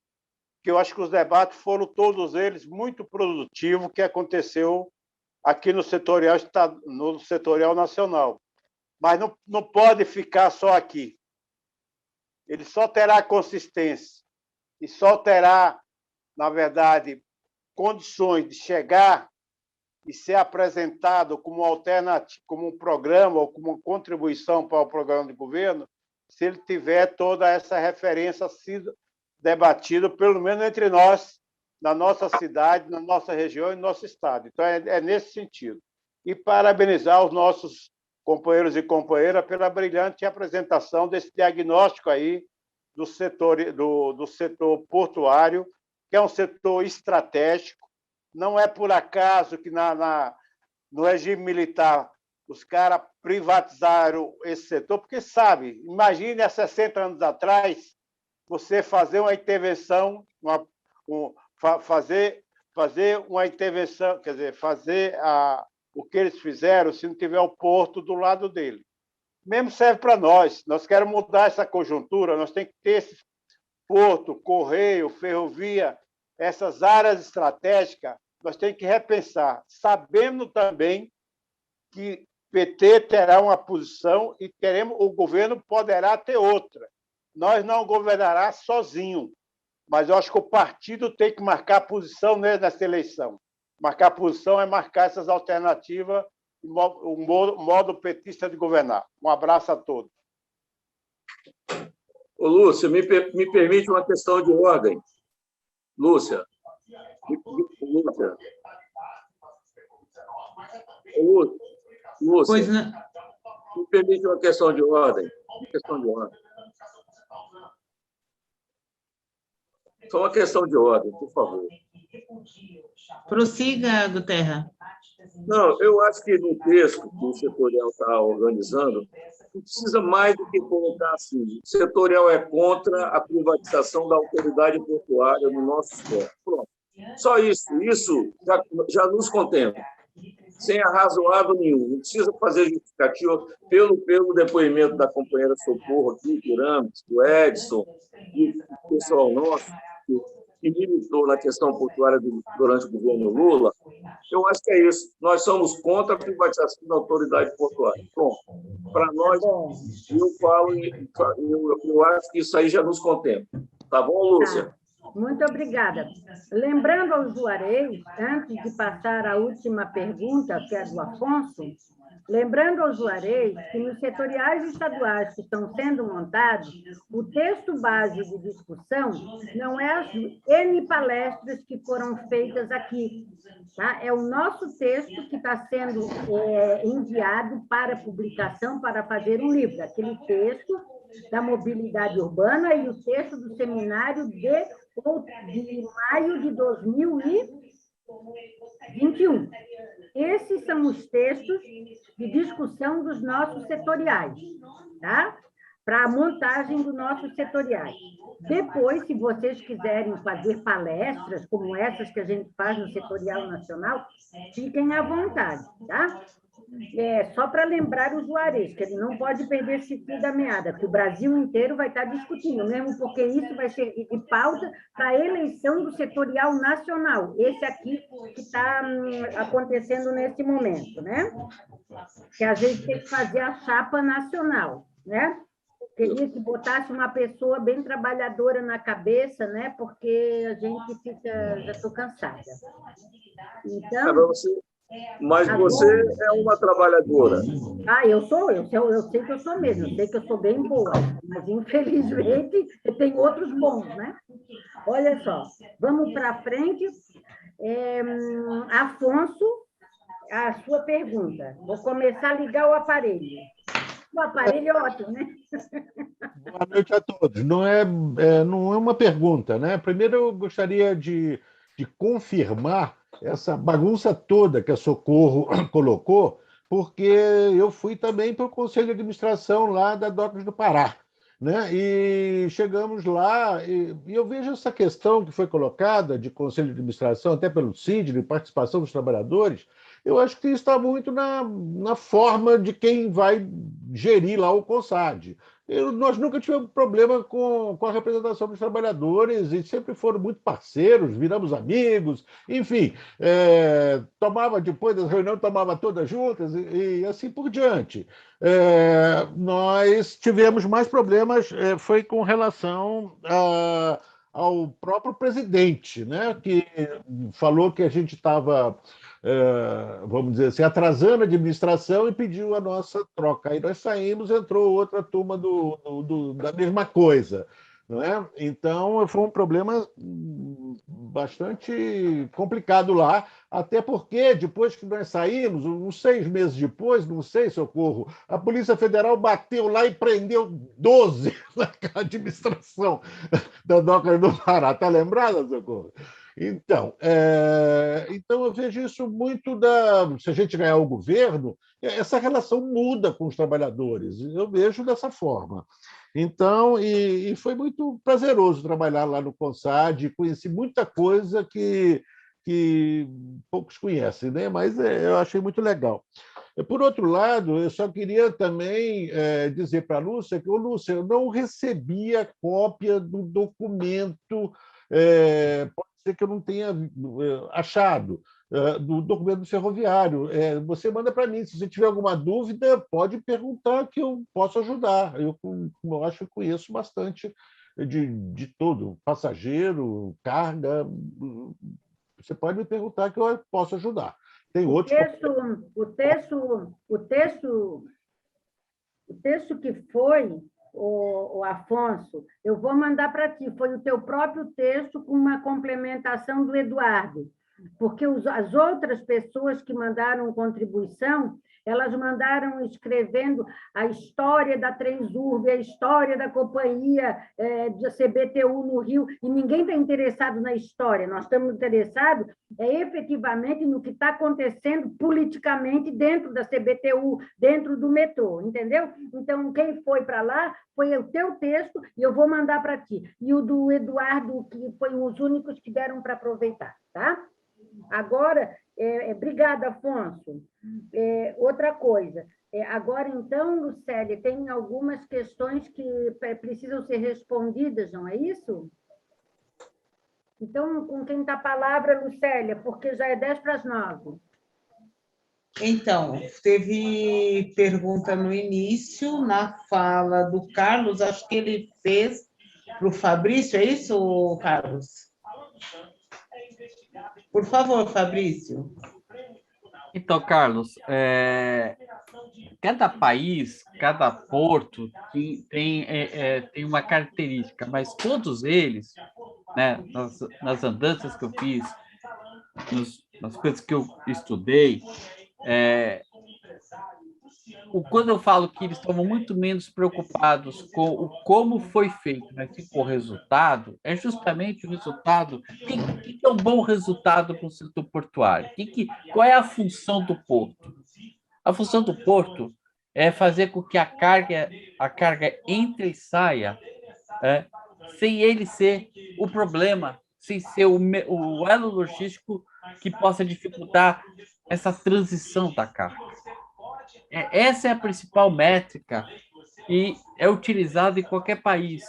Que eu acho que os debates foram todos eles muito produtivos, que aconteceu aqui no setorial nacional. Mas não pode ficar só aqui. Ele só terá consistência e só terá, na verdade, condições de chegar e ser apresentado como alternativa, como um programa ou como uma contribuição para o programa de governo, se ele tiver toda essa referência sido debatido, pelo menos entre nós, na nossa cidade, na nossa região e no nosso estado. Então, é nesse sentido. E parabenizar os nossos companheiros e companheiras pela brilhante apresentação desse diagnóstico aí do setor portuário, que é um setor estratégico. Não é por acaso que no regime militar os caras privatizaram esse setor, porque, sabe, imagine há 60 anos atrás você fazer uma intervenção, fazer uma intervenção, quer dizer, fazer o que eles fizeram se não tiver o porto do lado dele. Mesmo serve para nós. Nós queremos mudar essa conjuntura, nós temos que ter esse porto, correio, ferrovia, essas áreas estratégicas, nós temos que repensar, sabendo também que PT terá uma posição e o governo poderá ter outra. Nós não governará sozinho, mas eu acho que o partido tem que marcar posição nessa eleição. Marcar posição é marcar essas alternativas, o modo petista de governar. Um abraço a todos. Ô, Lúcia, me permite uma questão de ordem. Lúcia. Lúcia, pois não. Me permite uma questão de ordem. Só uma questão de ordem, por favor. Prossiga, Guterra. Não, eu acho que no texto que o setorial está organizando, não precisa mais do que colocar assim: o setorial é contra a privatização da autoridade portuária no nosso esporte. Pronto. Só isso. Isso já nos contempla. Sem arrazoado nenhum. Não precisa fazer justificativa pelo depoimento da companheira Socorro aqui, do Rames, do Edson, e do pessoal nosso, que militou na questão portuária durante o governo Lula. Eu acho que é isso. Nós somos contra a privatização da autoridade portuária. Pronto. Para nós, eu acho que isso aí já nos contempla. Tá bom, Lúcia? Muito obrigada. Lembrando ao Juarez, antes de passar a última pergunta, que é do Afonso, lembrando ao Juarez que nos setoriais estaduais que estão sendo montados, o texto base de discussão não é as N palestras que foram feitas aqui, tá? É o nosso texto que está sendo enviado para publicação, para fazer um livro, aquele texto da mobilidade urbana e o texto do seminário de maio de 2021. Esses são os textos de discussão dos nossos setoriais, tá? Para a montagem dos nossos setoriais. Depois, se vocês quiserem fazer palestras como essas que a gente faz no Setorial Nacional, fiquem à vontade, tá? Só para lembrar o Juarez, que ele não pode perder esse fio da meada, que o Brasil inteiro vai estar discutindo, mesmo porque isso vai ser de pauta para a eleição do setorial nacional, esse aqui que está acontecendo nesse momento, né? Que a gente tem que fazer a chapa nacional, né? Queria que botasse uma pessoa bem trabalhadora na cabeça, né? Porque a gente fica... Já estou cansada. Então... Mas você é uma trabalhadora. Eu sei que eu sou mesmo, eu sei que eu sou bem boa, mas infelizmente tem outros bons, né? Olha só, vamos para frente. Afonso, a sua pergunta. Vou começar a ligar o aparelho. O aparelho é ótimo, né? Boa noite a todos. Não é uma pergunta, né? Primeiro, eu gostaria de confirmar essa bagunça toda que a Socorro colocou, porque eu fui também para o Conselho de Administração lá da Docas do Pará, né? E chegamos lá, e eu vejo essa questão que foi colocada de Conselho de Administração, até pelo CID, de participação dos trabalhadores. Eu acho que isso está muito na forma de quem vai gerir lá o CONSAD. Nós nunca tivemos problema com a representação dos trabalhadores e sempre foram muito parceiros, viramos amigos, enfim, depois das reuniões, tomava todas juntas e assim por diante. Nós tivemos mais problemas, foi com relação ao próprio presidente, né, que falou que a gente estava... vamos dizer assim, atrasando a administração e pediu a nossa troca. Aí nós saímos, entrou outra turma da mesma coisa. Não é? Então, foi um problema bastante complicado lá, até porque, depois que nós saímos, uns 6 meses depois, não sei, Socorro, a Polícia Federal bateu lá e prendeu 12 naquela administração da DOCA do Pará. Está lembrada, Socorro? Então, eu vejo isso muito se a gente ganhar o governo, essa relação muda com os trabalhadores. Eu vejo dessa forma. Então, e foi muito prazeroso trabalhar lá no CONSAD, conheci muita coisa que poucos conhecem, né? Mas eu achei muito legal. Por outro lado, eu só queria também dizer para a Lúcia que, Lúcia, eu não recebi a cópia do documento, pode ser que eu não tenha achado, do documento ferroviário. Você manda para mim. Se você tiver alguma dúvida, pode perguntar que eu posso ajudar. Eu acho que conheço bastante de tudo, passageiro, carga. Você pode me perguntar que eu posso ajudar. Tem outros. O texto que foi, o Afonso, eu vou mandar para ti. Foi o teu próprio texto com uma complementação do Eduardo. Porque as outras pessoas que mandaram contribuição, elas mandaram escrevendo a história da Transurb, a história da companhia da CBTU no Rio, e ninguém está interessado na história. Nós estamos interessados efetivamente no que está acontecendo politicamente dentro da CBTU, dentro do metrô, entendeu? Então, quem foi para lá foi o teu texto, e eu vou mandar para ti. E o do Eduardo, que foi os únicos que deram para aproveitar, tá? Agora, obrigada, Afonso. Outra coisa, agora, então, Lucélia, tem algumas questões que precisam ser respondidas, não é isso? Então, com quem está a palavra, Lucélia, porque já é 10:50. Então, teve pergunta no início, na fala do Carlos, acho que ele fez para o Fabrício, é isso, Carlos? Por favor, Fabrício. Então, Carlos, cada país, cada porto tem uma característica, mas todos eles, né, nas andanças que eu fiz, nas coisas que eu estudei, quando eu falo que eles estavam muito menos preocupados com como foi feito, mas sim com o resultado, é justamente o resultado. O que é um bom resultado para o setor portuário? Qual é a função do porto? A função do porto é fazer com que a carga entre e saia, sem ele ser o problema, sem ser o elo logístico que possa dificultar essa transição da carga. Essa é a principal métrica e é utilizada em qualquer país.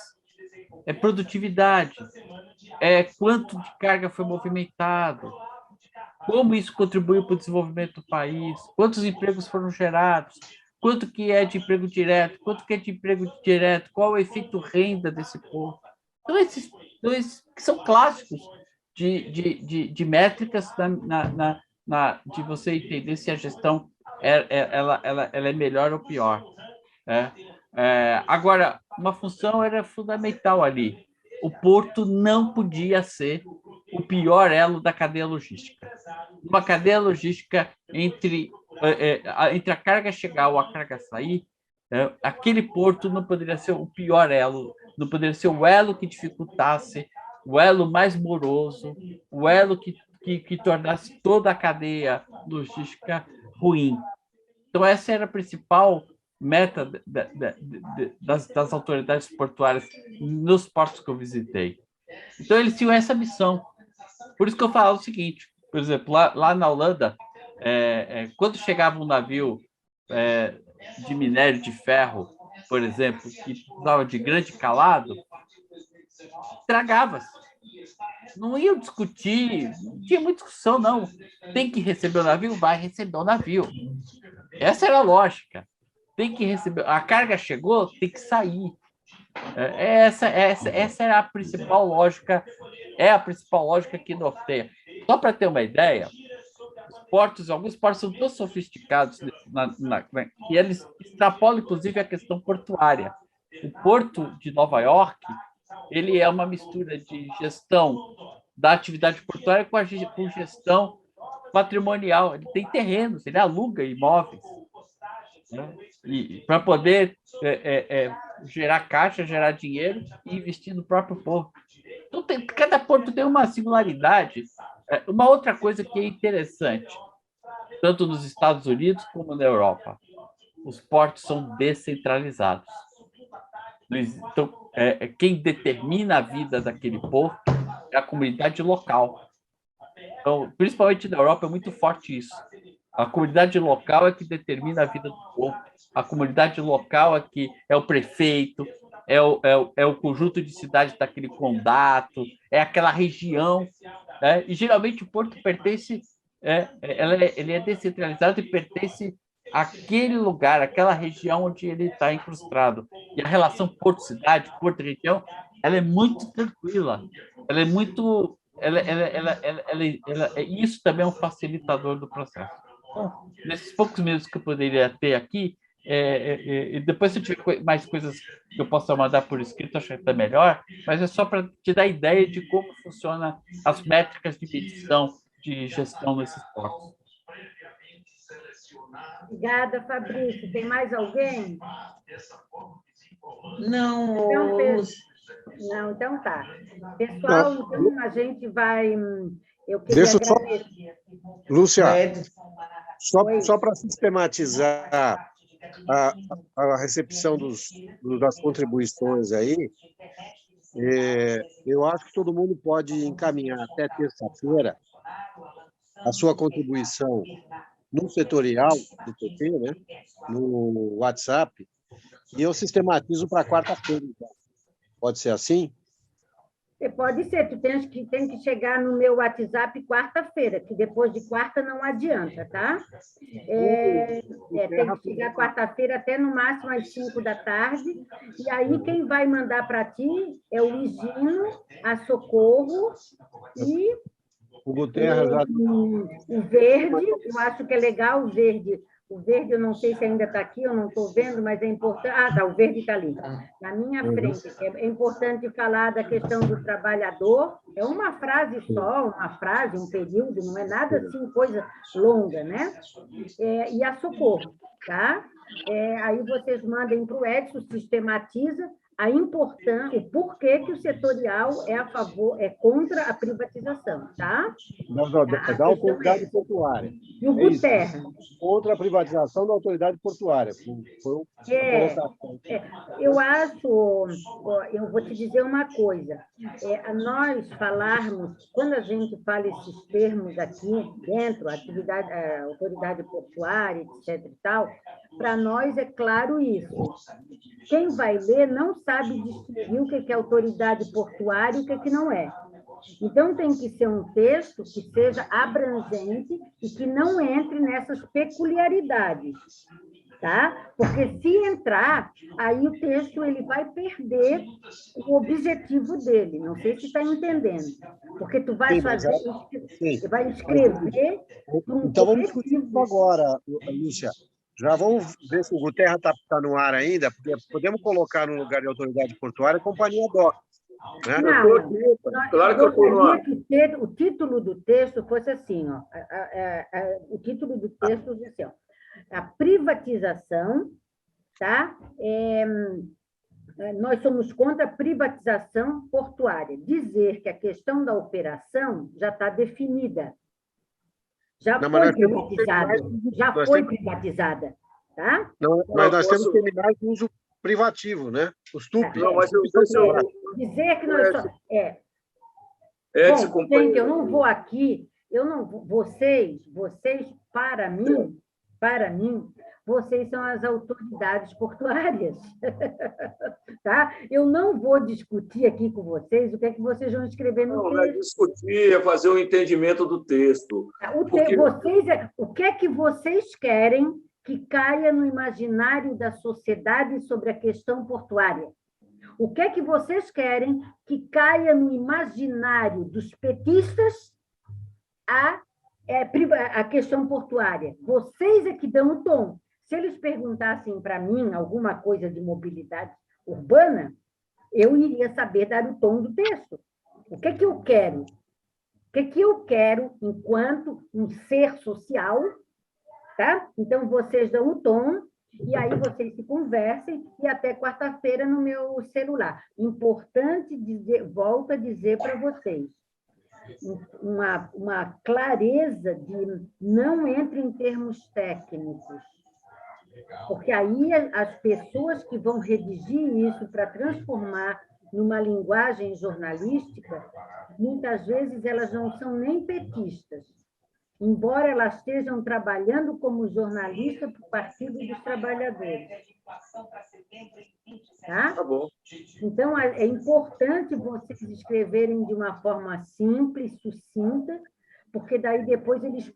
É produtividade, quanto de carga foi movimentado, como isso contribuiu para o desenvolvimento do país, quantos empregos foram gerados, quanto que é de emprego direto, quanto que é de emprego indireto, qual é o efeito renda desse porto. Então, esses dois que são clássicos de métricas de você entender se a gestão ela é melhor ou pior. Agora, uma função era fundamental ali. O porto não podia ser o pior elo da cadeia logística. Uma cadeia logística entre a carga chegar ou a carga sair, aquele porto não poderia ser o pior elo, não poderia ser o elo que dificultasse, o elo mais moroso, o elo que tornasse toda a cadeia logística ruim. Então, essa era a principal meta das autoridades portuárias nos portos que eu visitei. Então, eles tinham essa missão. Por isso que eu falo o seguinte, por exemplo, lá na Holanda, quando chegava um navio de minério de ferro, por exemplo, que precisava de grande calado, estragava-se. Não iam discutir, não tinha muita discussão, não. Tem que receber o navio? Vai receber o navio. Essa era a lógica. Tem que receber. A carga chegou, tem que sair. Essa era a principal lógica, a principal lógica que norteia. Só para ter uma ideia, alguns portos são tão sofisticados que eles extrapolam, inclusive, a questão portuária. O porto de Nova York, ele é uma mistura de gestão da atividade portuária com gestão patrimonial. Ele tem terrenos, ele aluga imóveis, né? E para poder gerar caixa, gerar dinheiro e investir no próprio porto. Então, cada porto tem uma singularidade. Uma outra coisa que é interessante, tanto nos Estados Unidos como na Europa, os portos são descentralizados. Então, quem determina a vida daquele porto é a comunidade local. Então, principalmente na Europa, é muito forte isso. A comunidade local é que determina a vida do porto. A comunidade local é que é o prefeito, é o conjunto de cidades daquele condado, é aquela região, né? E geralmente o porto pertence, ele é descentralizado e pertence àquele lugar, àquela região onde ele está incrustado. E a relação porto-cidade, porto-região, ela é muito tranquila, ela é muito... isso também é um facilitador do processo. Então, nesses poucos minutos que eu poderia ter aqui, depois, se eu tiver mais coisas que eu possa mandar por escrito, acho que está melhor, mas é só para te dar ideia de como funcionam as métricas de medição de gestão nesses portos. Obrigada, Fabrício. Tem mais alguém? Não, não, então tá. Pessoal, então a gente vai... Eu queria Deixa só, agradecer. Lúcia, só para sistematizar a recepção das contribuições aí, eu acho que todo mundo pode encaminhar até terça-feira a sua contribuição no setorial do PT, né, no WhatsApp, e eu sistematizo para quarta-feira. Então. Pode ser assim? Pode ser, tu tem que chegar no meu WhatsApp quarta-feira, que depois de quarta não adianta, tá? Tem que chegar quarta-feira até no máximo às 5 da tarde, e aí quem vai mandar para ti é o Higino, a Socorro e o Guterres, o Verde. Eu acho que é legal o Verde. O Verde, eu não sei se ainda está aqui, eu não estou vendo, mas é importante... Ah, tá, o Verde está ali, na minha frente. É importante falar da questão do trabalhador. É uma frase só, um período, não é nada assim, coisa longa, né? E a Socorro, tá? Aí vocês mandem para o Edson, sistematiza a importância, o porquê que o setorial é contra a privatização, tá? Da autoridade portuária. E o Guterres. Contra a privatização da autoridade portuária. Eu acho, eu vou te dizer uma coisa, nós falarmos, quando a gente fala esses termos aqui dentro, autoridade portuária, etc. e tal, para nós é claro isso. Quem vai ler não sabe distinguir o que é autoridade portuária e o que não é. Então, tem que ser um texto que seja abrangente e que não entre nessas peculiaridades, tá? Porque se entrar, aí o texto ele vai perder o objetivo dele. Não sei se está entendendo. Porque tu vai fazer, vai escrever... Então, vamos discutir isso agora, Lúcia. Já vamos ver se o Guterres está no ar ainda, porque podemos colocar no lugar de autoridade portuária a Companhia DOC. Né? Claro que eu estou no ar. O título do texto fosse assim, ó, o título do texto diz assim, ó, a privatização, tá? Nós somos contra a privatização portuária. Dizer que a questão da operação já está definida. Já foi privatizada, tá? Mas nós temos terminais de uso privativo, né? Os TUP. Dizer que nós somos... Bom, gente, eu não vou aqui, vocês, para mim, vocês são as autoridades portuárias, tá? Eu não vou discutir aqui com vocês o que é que vocês vão escrever no texto. Não, é discutir, é fazer o entendimento do texto. O que é que vocês querem que caia no imaginário da sociedade sobre a questão portuária? O que é que vocês querem que caia no imaginário dos petistas a questão portuária? Vocês é que dão o tom. Se eles perguntassem para mim alguma coisa de mobilidade urbana, eu iria saber dar o tom do texto. O que é que eu quero? que eu quero enquanto um ser social, tá? Então, vocês dão o tom, e aí vocês se conversem, e até quarta-feira no meu celular. Importante dizer, volto a dizer para vocês, uma clareza de não entre em termos técnicos, porque aí as pessoas que vão redigir isso para transformar numa linguagem jornalística, muitas vezes elas não são nem petistas, embora elas estejam trabalhando como jornalista para o Partido dos Trabalhadores. Tá? Tá bom. Então, é importante vocês escreverem de uma forma simples, sucinta, porque daí depois eles...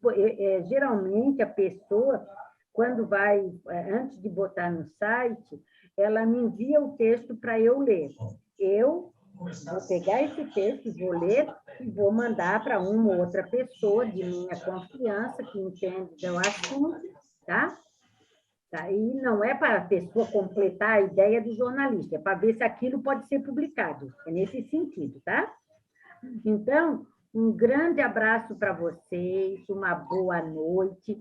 geralmente, a pessoa, quando vai, antes de botar no site, ela me envia o texto para eu ler. Eu vou pegar esse texto, vou ler e vou mandar para uma ou outra pessoa de minha confiança, que entende do assunto, tá? E não é para a pessoa completar a ideia do jornalista, é para ver se aquilo pode ser publicado. É nesse sentido, tá? Então, um grande abraço para vocês, uma boa noite.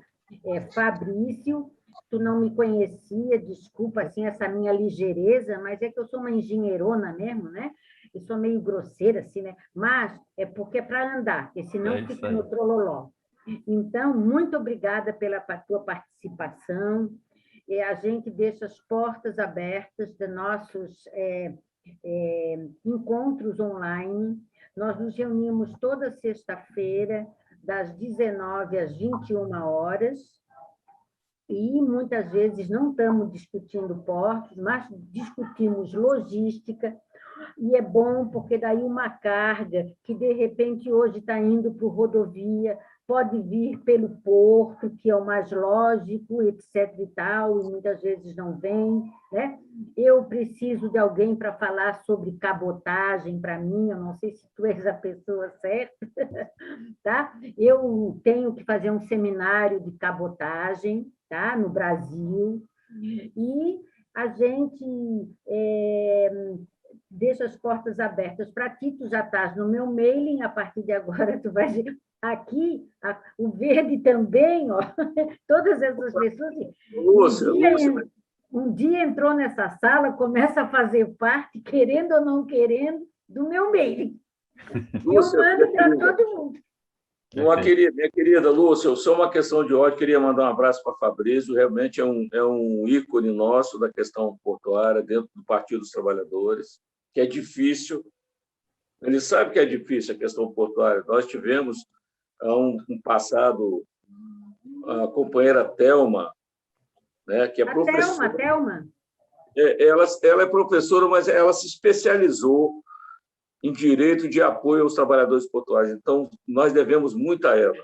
Fabrício, tu não me conhecia, desculpa assim, essa minha ligeireza, mas é que eu sou uma engenheirona mesmo, né? Eu sou meio grosseira, assim, né? Mas é porque é para andar, porque senão fica no trololó. Então, muito obrigada pela tua participação. A gente deixa as portas abertas de nossos encontros online. Nós nos reunimos toda sexta-feira, das 19 às 21 horas, e muitas vezes não estamos discutindo portos, mas discutimos logística, e é bom porque daí uma carga que, de repente, hoje está indo para rodovia, pode vir pelo porto, que é o mais lógico, etc. e tal, e muitas vezes não vem, né? Eu preciso de alguém para falar sobre cabotagem para mim, eu não sei se tu és a pessoa certa, tá? Eu tenho que fazer um seminário de cabotagem, tá? No Brasil, e a gente deixa as portas abertas para ti, tu já estás no meu mailing, a partir de agora tu vais... Aqui, o Verde também, ó, todas essas pessoas... Um dia entrou nessa sala, começa a fazer parte, querendo ou não querendo, do meu mailing. Lúcia, eu mando para todo mundo. Minha querida Lúcia, só uma questão de ordem, queria mandar um abraço para Fabrício, realmente é um ícone nosso da questão portuária, dentro do Partido dos Trabalhadores, que é difícil, ele sabe que é difícil a questão portuária. Nós tivemos, há um passado, a companheira Thelma, né, que é professora. Thelma. Ela é professora, mas ela se especializou em direito de apoio aos trabalhadores portuários. Então, nós devemos muito a ela.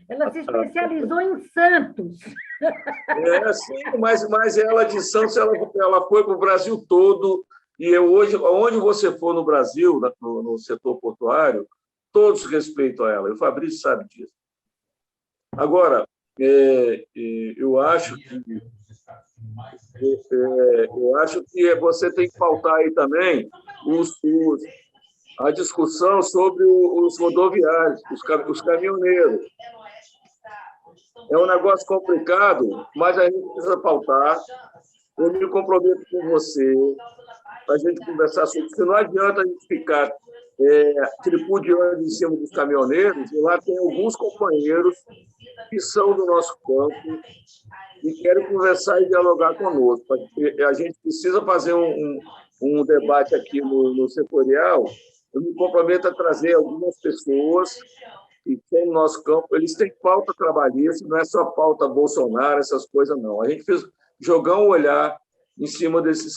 Ela se especializou em Santos. Sim, mas ela de Santos, ela foi para o Brasil todo, e hoje, onde você for no Brasil, no setor portuário, todos respeitam a ela, e o Fabrício sabe disso. Agora, eu acho que você tem que faltar aí também a discussão sobre os rodoviários, os caminhoneiros. É um negócio complicado, mas a gente precisa pautar. Eu me comprometo com você para a gente conversar sobre isso. Não adianta a gente ficar tripudiando em cima dos caminhoneiros, e lá tem alguns companheiros que são do nosso campo e querem conversar e dialogar conosco. A gente precisa fazer um debate aqui no setorial. Eu me comprometo a trazer algumas pessoas que estão no nosso campo. Eles têm pauta trabalhista, não é só pauta Bolsonaro, essas coisas, não. A gente fez jogar um olhar em cima desse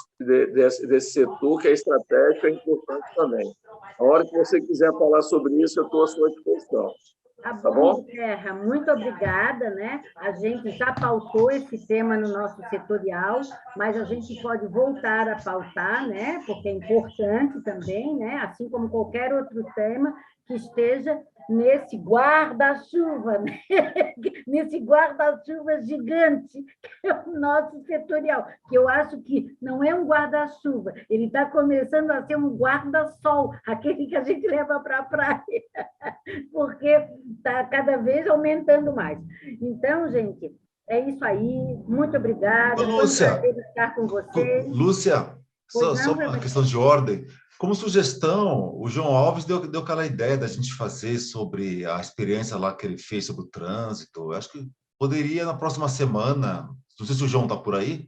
setor, que é estratégico e importante também. A hora que você quiser falar sobre isso, eu estou à sua disposição. Tá bom, Serra? Muito obrigada, né? A gente já pautou esse tema no nosso setorial, mas a gente pode voltar a pautar, né? Porque é importante também, né? Assim como qualquer outro tema que esteja nesse guarda-chuva, né? Nesse guarda-chuva gigante, que é o nosso setorial, que eu acho que não é um guarda-chuva, ele está começando a ser um guarda-sol, aquele que a gente leva para a praia, porque está cada vez aumentando mais. Então, gente, é isso aí, muito obrigada, Lúcia, foi um prazer estar com vocês. Lúcia, só uma questão de ordem. Como sugestão, o João Alves deu aquela ideia da gente fazer sobre a experiência lá que ele fez sobre o trânsito. Eu acho que poderia, na próxima semana, não sei se o João está por aí.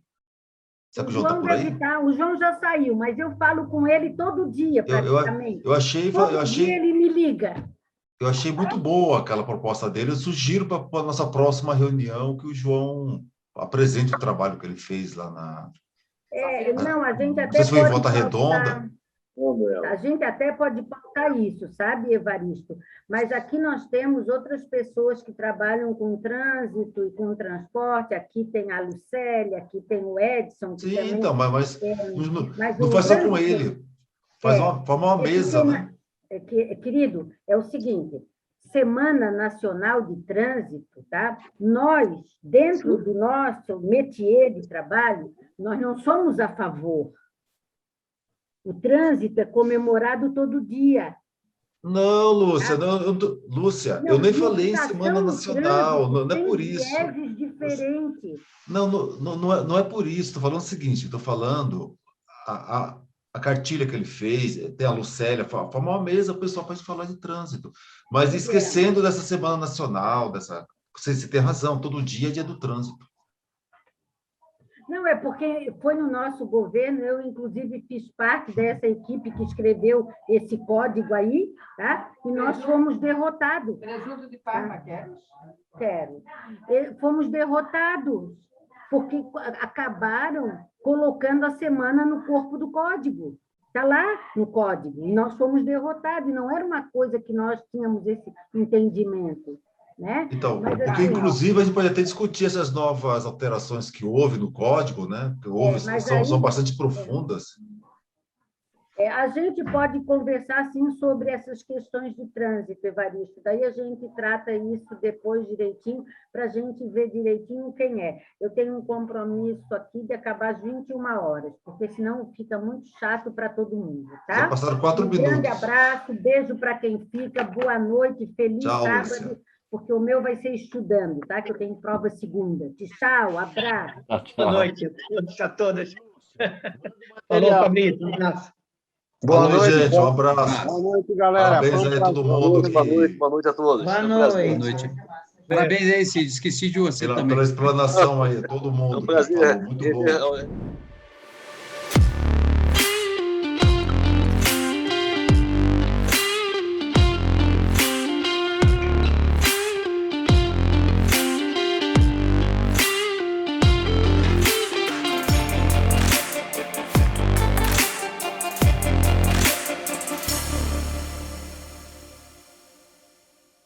Será que o João está por aí? O João já saiu, mas eu falo com ele todo dia, praticamente. Eu achei dia ele me liga. Eu achei muito boa aquela proposta dele. Eu sugiro para a nossa próxima reunião que o João apresente o trabalho que ele fez lá na... Não, a gente até não sei se foi em pode Volta pautar, Redonda. a gente até pode pautar isso, sabe, Evaristo? Mas aqui nós temos outras pessoas que trabalham com trânsito e com transporte. Aqui tem a Lucélia, aqui tem o Edson. Que sim, também então, mas não faz só com ele. Forma uma mesa, né? Querido, é o seguinte... Semana Nacional de Trânsito, tá? Nós, dentro do nosso métier de trabalho, nós não somos a favor. O trânsito é comemorado todo dia. Não, Lúcia, Lúcia, eu nem falei Semana Nacional, não é por isso. Tem diferentes. Não é por isso, estou falando o seguinte, estou falando a cartilha que ele fez, tem a Lucélia, forma uma mesa, o pessoal pode falar de trânsito, mas esquecendo dessa Semana Nacional, você tem razão, todo dia é dia do trânsito. Não, é porque foi no nosso governo, eu, inclusive, fiz parte dessa equipe que escreveu esse código aí, tá? E nós fomos derrotados. Presunto de Parma, quero? Quero. Fomos derrotados, porque acabaram colocando a semana no corpo do código. Está lá no código. E nós fomos derrotados. E não era uma coisa que nós tínhamos esse entendimento. Né? Então, mas, porque, assim, inclusive, a gente pode até discutir essas novas alterações que houve no código, né? Que são bastante profundas. A gente pode conversar, sim, sobre essas questões de trânsito, Evaristo. Daí a gente trata isso depois direitinho, para a gente ver direitinho quem é. Eu tenho um compromisso aqui de acabar às 21 horas, porque senão fica muito chato para todo mundo, tá? Já passaram 4 minutos. Um grande abraço, beijo para quem fica, boa noite, feliz sábado. Lúcia. Porque o meu vai ser estudando, tá? Que eu tenho prova segunda. Tchau, abraço. Boa noite a todas. Falou, Fabrício. Um abraço. Boa noite, gente. Um abraço. Boa noite, galera. Parabéns aí a todo mundo. Boa noite a todos. Boa noite. Boa noite. Parabéns aí, Cid. Esqueci de você também. Pela explanação aí, todo mundo. É um prazer. Muito bom.